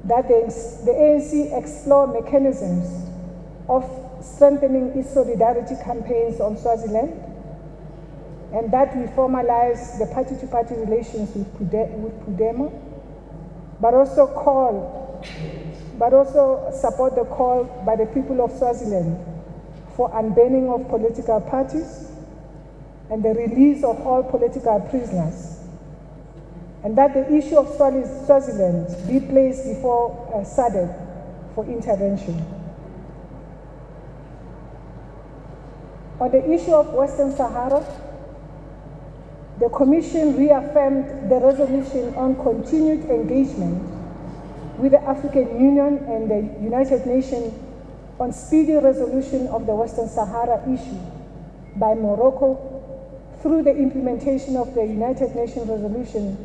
that the ANC explore mechanisms of strengthening its solidarity campaigns on Swaziland, and that we formalize the party-to-party relations with Pudemo, but also support the call by the people of Swaziland for unbanning of political parties and the release of all political prisoners, and that the issue of Swaziland be placed before SADC for intervention. On the issue of Western Sahara, the Commission reaffirmed the resolution on continued engagement with the African Union and the United Nations on speedy resolution of the Western Sahara issue by Morocco through the implementation of the United Nations resolution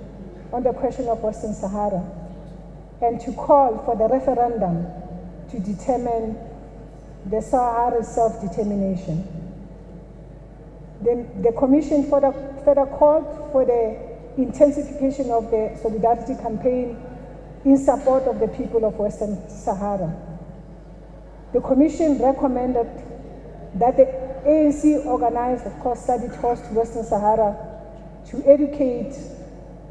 on the question of Western Sahara, and to call for the referendum to determine the Sahara self-determination. The Commission further called for the intensification of the solidarity campaign in support of the people of Western Sahara. The Commission recommended that the ANC organize, of course, study tours to Western Sahara to educate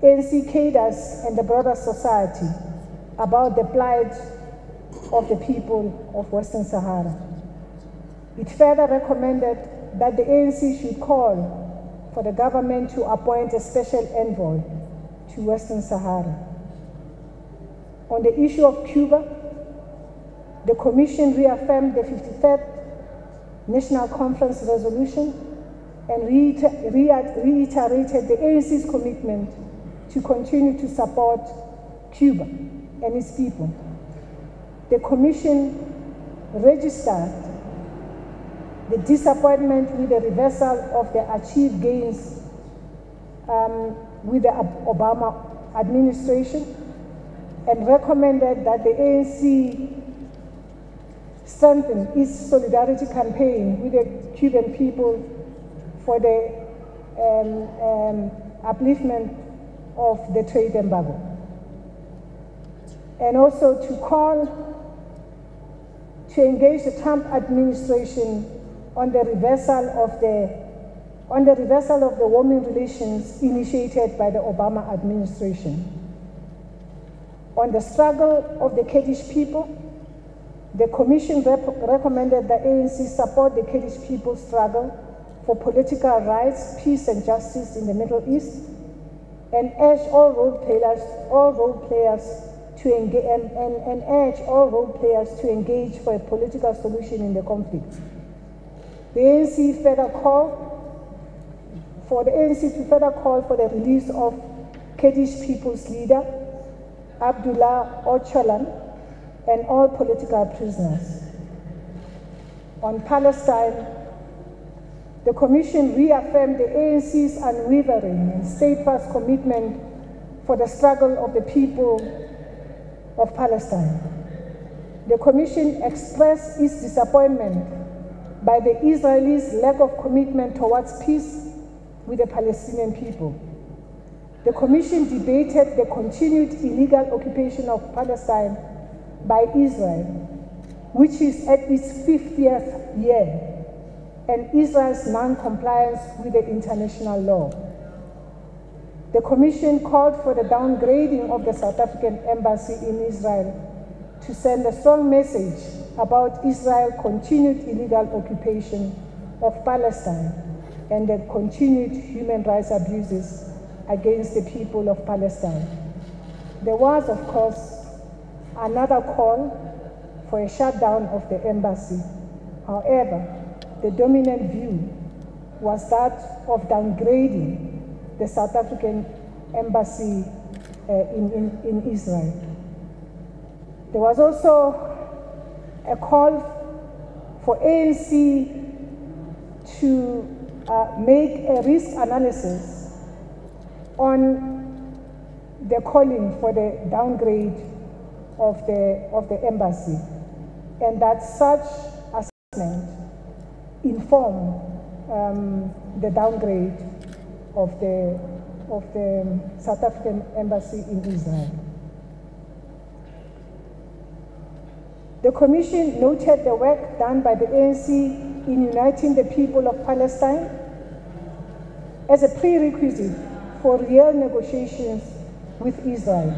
ANC cadres and the broader society about the plight of the people of Western Sahara. It further recommended that the ANC should call for the government to appoint a special envoy to Western Sahara. On the issue of Cuba, the Commission reaffirmed the 53rd National Conference resolution and reiterated the ANC's commitment to continue to support Cuba and its people. The Commission registered the disappointment with the reversal of the achieved gains with the Obama administration and recommended that the ANC strengthen its solidarity campaign with the Cuban people for the upliftment of the trade embargo. And also to call to engage the Trump administration on the reversal of the warming relations initiated by the Obama administration. On the struggle of the Kurdish people, the Commission recommended the ANC support the Kurdish people's struggle for political rights, peace and justice in the Middle East, and urge all role players to engage for a political solution in the conflict. The ANC further call for the release of Kurdish people's leader, Abdullah Öcalan, and all political prisoners. On Palestine, the Commission reaffirmed the ANC's unwavering and steadfast commitment for the struggle of the people of Palestine. The Commission expressed its disappointment by the Israelis' lack of commitment towards peace with the Palestinian people. The Commission debated the continued illegal occupation of Palestine by Israel, which is at its 50th year, and Israel's non-compliance with the international law. The Commission called for the downgrading of the South African embassy in Israel to send a strong message about Israel's continued illegal occupation of Palestine and the continued human rights abuses against the people of Palestine. There was, of course, another call for a shutdown of the embassy. However, the dominant view was that of downgrading the South African embassy in Israel. There was also a call for ANC to make a risk analysis on the calling for the downgrade of the embassy, and that such assessment inform the downgrade of the South African embassy in Israel. The Commission noted the work done by the ANC in uniting the people of Palestine as a prerequisite for real negotiations with Israel.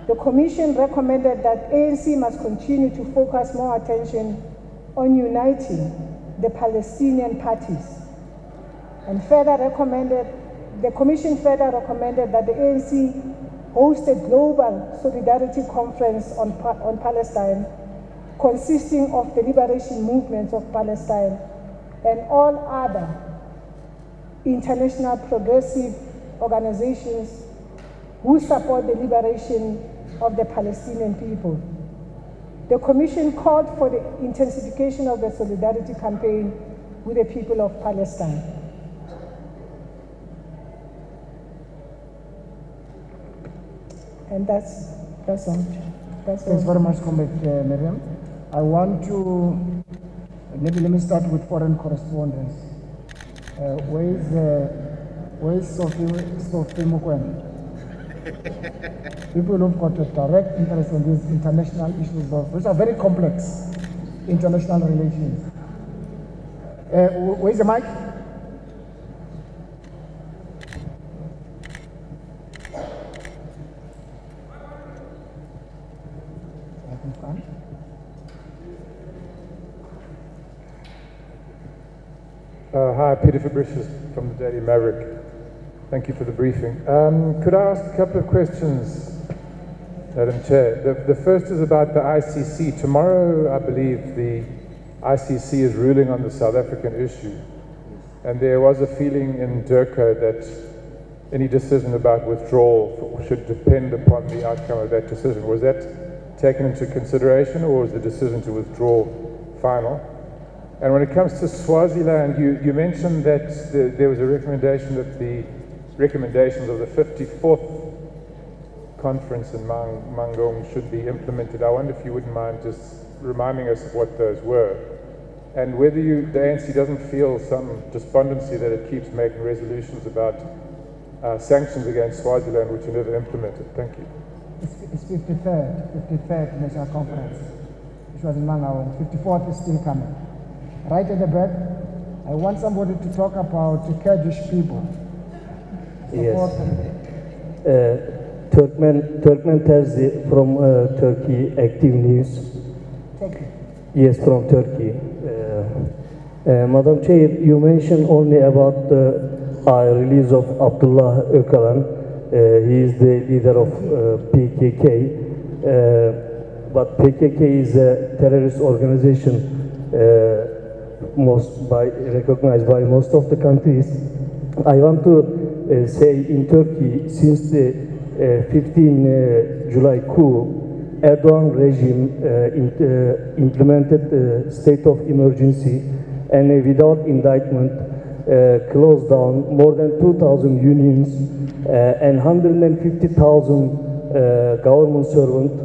The Commission recommended that ANC must continue to focus more attention on uniting the Palestinian parties, and the Commission further recommended that the ANC host a global solidarity conference on Palestine, consisting of the liberation movements of Palestine and all other international progressive organizations who support the liberation of the Palestinian people. The Commission called for the intensification of the solidarity campaign with the people of Palestine. And that's all. Thanks very much, Comrade Miriam. I want to, let me start with foreign correspondence. Where is Sophie Mukwege? People who've got a direct interest in these international issues, which are very complex international relations. Where's the mic? Hi, Peter Fabricius from the Daily Maverick. Thank you for the briefing. Could I ask a couple of questions, Madam Chair? The first is about the ICC. Tomorrow, I believe, the ICC is ruling on the South African issue. And there was a feeling in Durko that any decision about withdrawal should depend upon the outcome of that decision. Was that taken into consideration, or was the decision to withdraw final? And when it comes to Swaziland, you mentioned that there was a recommendation that the recommendations of the 54th conference in Mangaung should be implemented. I wonder if you wouldn't mind just reminding us of what those were, and whether the ANC doesn't feel some despondency that it keeps making resolutions about sanctions against Swaziland which are never implemented. Thank you. It's 53rd National Conference, which was in Mangaung. 54th is still coming. Right at the back, I want somebody to talk about the Kurdish people. Yes. Turkmen Terzi from Turkey, Active News. Turkey. Yes, from Turkey. Madam Chair, you mentioned only about the release of Abdullah Öcalan. He is the leader of PKK. But PKK is a terrorist organization recognized by most of the countries. I want to say in Turkey, since the 15 July coup, Erdogan regime implemented the state of emergency and without indictment closed down more than 2,000 unions and 150,000 government servants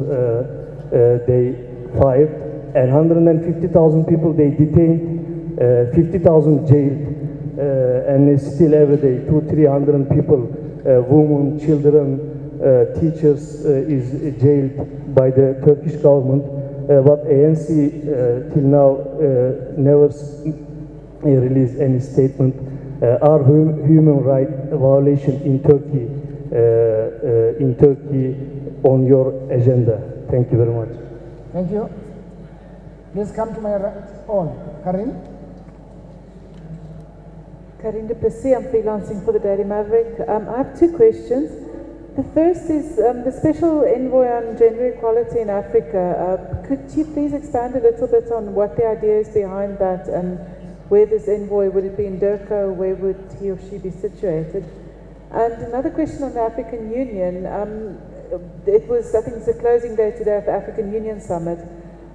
they fired, and 150,000 people they detained, 50,000 jailed, and still every day 200-300 people, women, children, teachers is jailed by the Turkish government. But ANC till now never released any statement. Are human rights violation in Turkey on your agenda? Thank you very much. Thank you. Please come to my right. Karin. Karin de Plessis, I'm freelancing for the Daily Maverick. I have two questions. The first is the Special Envoy on Gender Equality in Africa. Could you please expand a little bit on what the idea is behind that, and where this envoy, would it be in Durko, where would he or she be situated? And another question on the African Union. It was, I think it's the closing day today of the African Union Summit.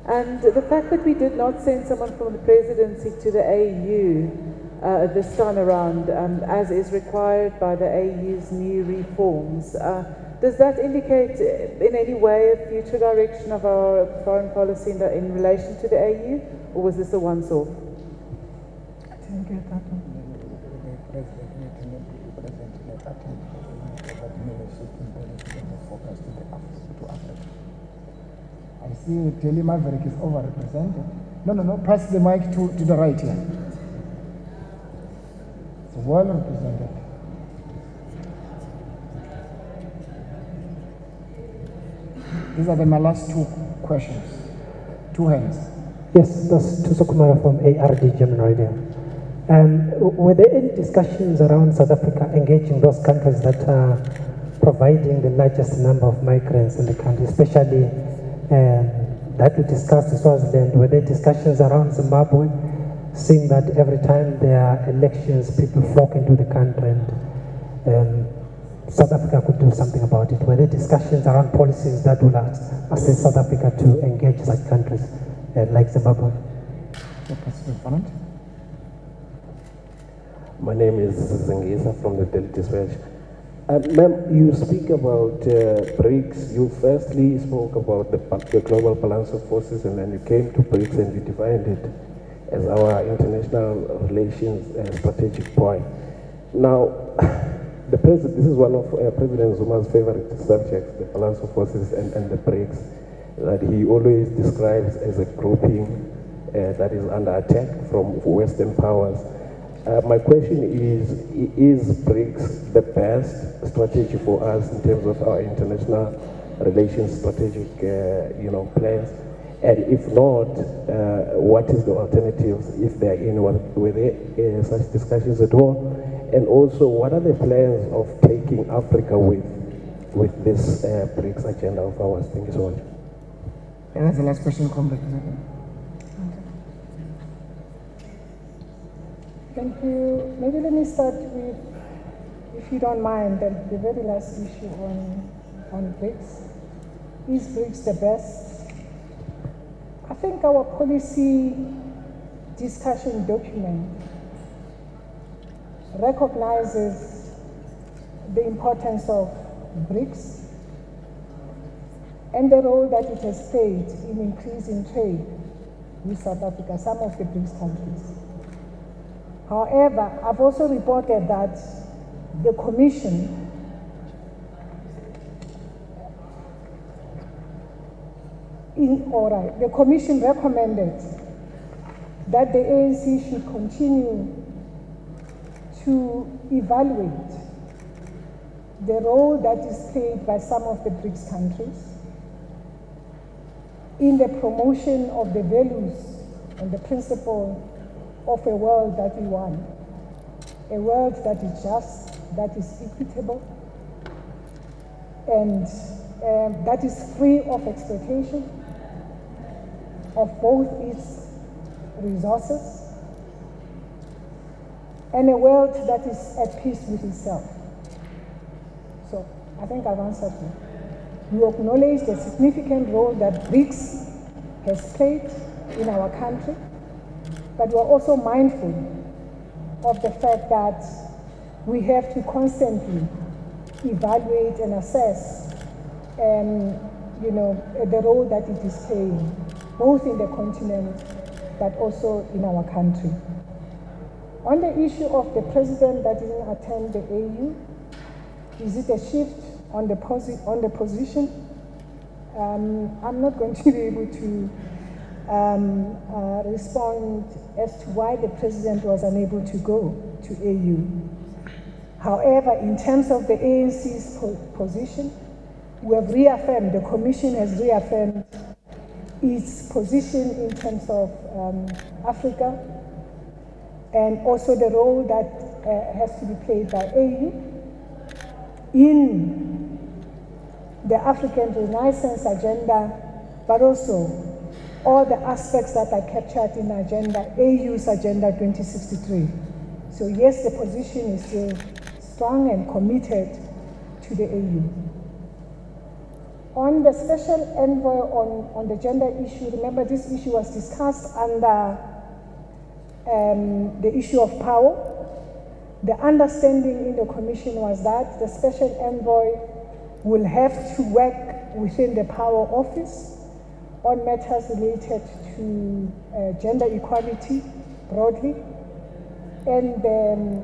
And the fact that we did not send someone from the presidency to the AU this time around, as is required by the AU's new reforms, does that indicate in any way a future direction of our foreign policy in relation to the AU, or was this a once-off? I didn't get that one. I see Daily Maverick is overrepresented. No, pass the mic to the right here. It's well represented. These are my last two questions. Two hands. Yes, that's Tusokumara from ARD German Radio. Were there any discussions around South Africa engaging those countries that are providing the largest number of migrants in the country, especially that we discussed in Swaziland? Were there discussions around Zimbabwe, seeing that every time there are elections, people flock into the country, and South Africa could do something about it? Were there discussions around policies that will assist South Africa to engage such countries like Zimbabwe? My name is Zengisa from the Daily Dispatch. Ma'am, you speak about BRICS. You firstly spoke about the global balance of forces, and then you came to BRICS and you defined it as our international relations strategic point. Now, this is one of President Zuma's favorite subjects, the balance of forces and the BRICS, that he always describes as a grouping that is under attack from Western powers. My question is BRICS the best strategy for us in terms of our international relations strategic plans? And if not, what is the alternatives if there are any? Were there such discussions at all? And also, what are the plans of taking Africa with this BRICS agenda of ours? Thank you so much. And that's the last question, Comrade. Thank you. Maybe let me start with, if you don't mind, the very last issue on BRICS. Is BRICS the best? I think our policy discussion document recognizes the importance of BRICS and the role that it has played in increasing trade with South Africa, some of the BRICS countries. However, I've also reported that the Commission the Commission recommended that the ANC should continue to evaluate the role that is played by some of the BRICS countries in the promotion of the values and the principle of a world that we want, a world that is just, that is equitable, and that is free of exploitation of both its resources, and a world that is at peace with itself. So I think I've answered you. We acknowledge the significant role that BRICS has played in our country, but we're also mindful of the fact that we have to constantly evaluate and assess the role that it is playing, both in the continent but also in our country. On the issue of the president that didn't attend the AU, is it a shift on the position? I'm not going to be able to respond as to why the president was unable to go to AU. However, in terms of the ANC's position, we have reaffirmed, the Commission has reaffirmed its position in terms of Africa, and also the role that has to be played by AU in the African Renaissance agenda, but also all the aspects that are captured in AU's Agenda 2063. So yes, the position is still strong and committed to the AU. On the special envoy on the gender issue, remember this issue was discussed under the issue of power. The understanding in the Commission was that the special envoy will have to work within the power office on matters related to gender equality broadly, and the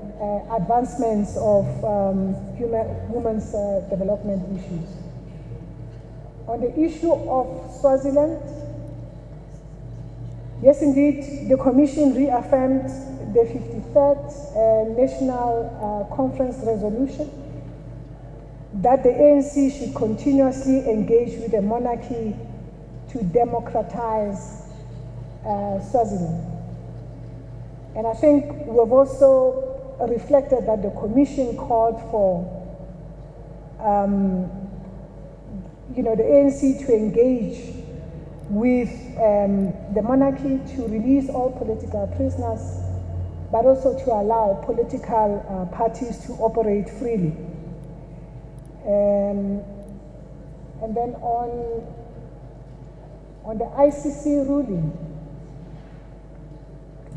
advancements of women's development issues. On the issue of Swaziland, yes, indeed, the Commission reaffirmed the 53rd National Conference resolution that the ANC should continuously engage with the monarchy to democratize Swaziland. And I think we've also reflected that the Commission called for the ANC to engage with the monarchy to release all political prisoners, but also to allow political parties to operate freely. And then on the ICC ruling,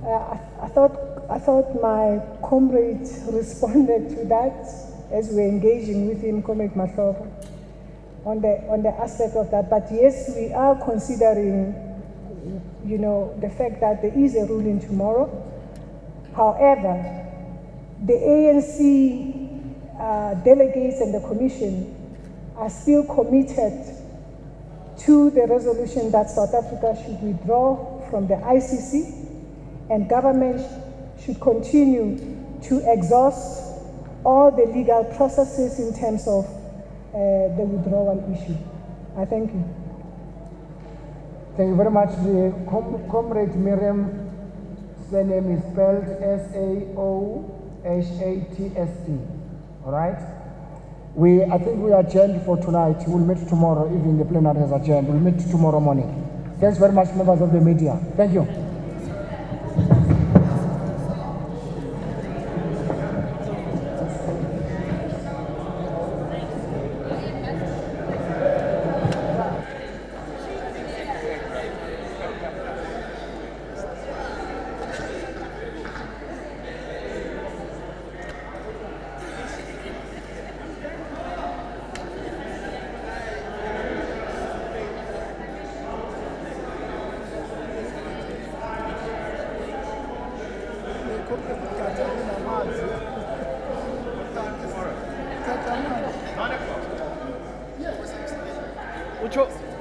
I thought my comrade responded to that as we're engaging with him, Comrade Mahlobo, on the aspect of that. But yes, we are considering, the fact that there is a ruling tomorrow. However, the ANC delegates and the Commission are still committed to the resolution that South Africa should withdraw from the ICC, and government should continue to exhaust all the legal processes in terms of the withdrawal issue. I thank you. Thank you very much. Comrade Miriam, surname is spelled S-A-O All right? I think we are adjourned for tonight. We'll meet tomorrow, even the plenary has adjourned. We'll meet tomorrow morning. Thanks very much, members of the media. Thank you. Ucho.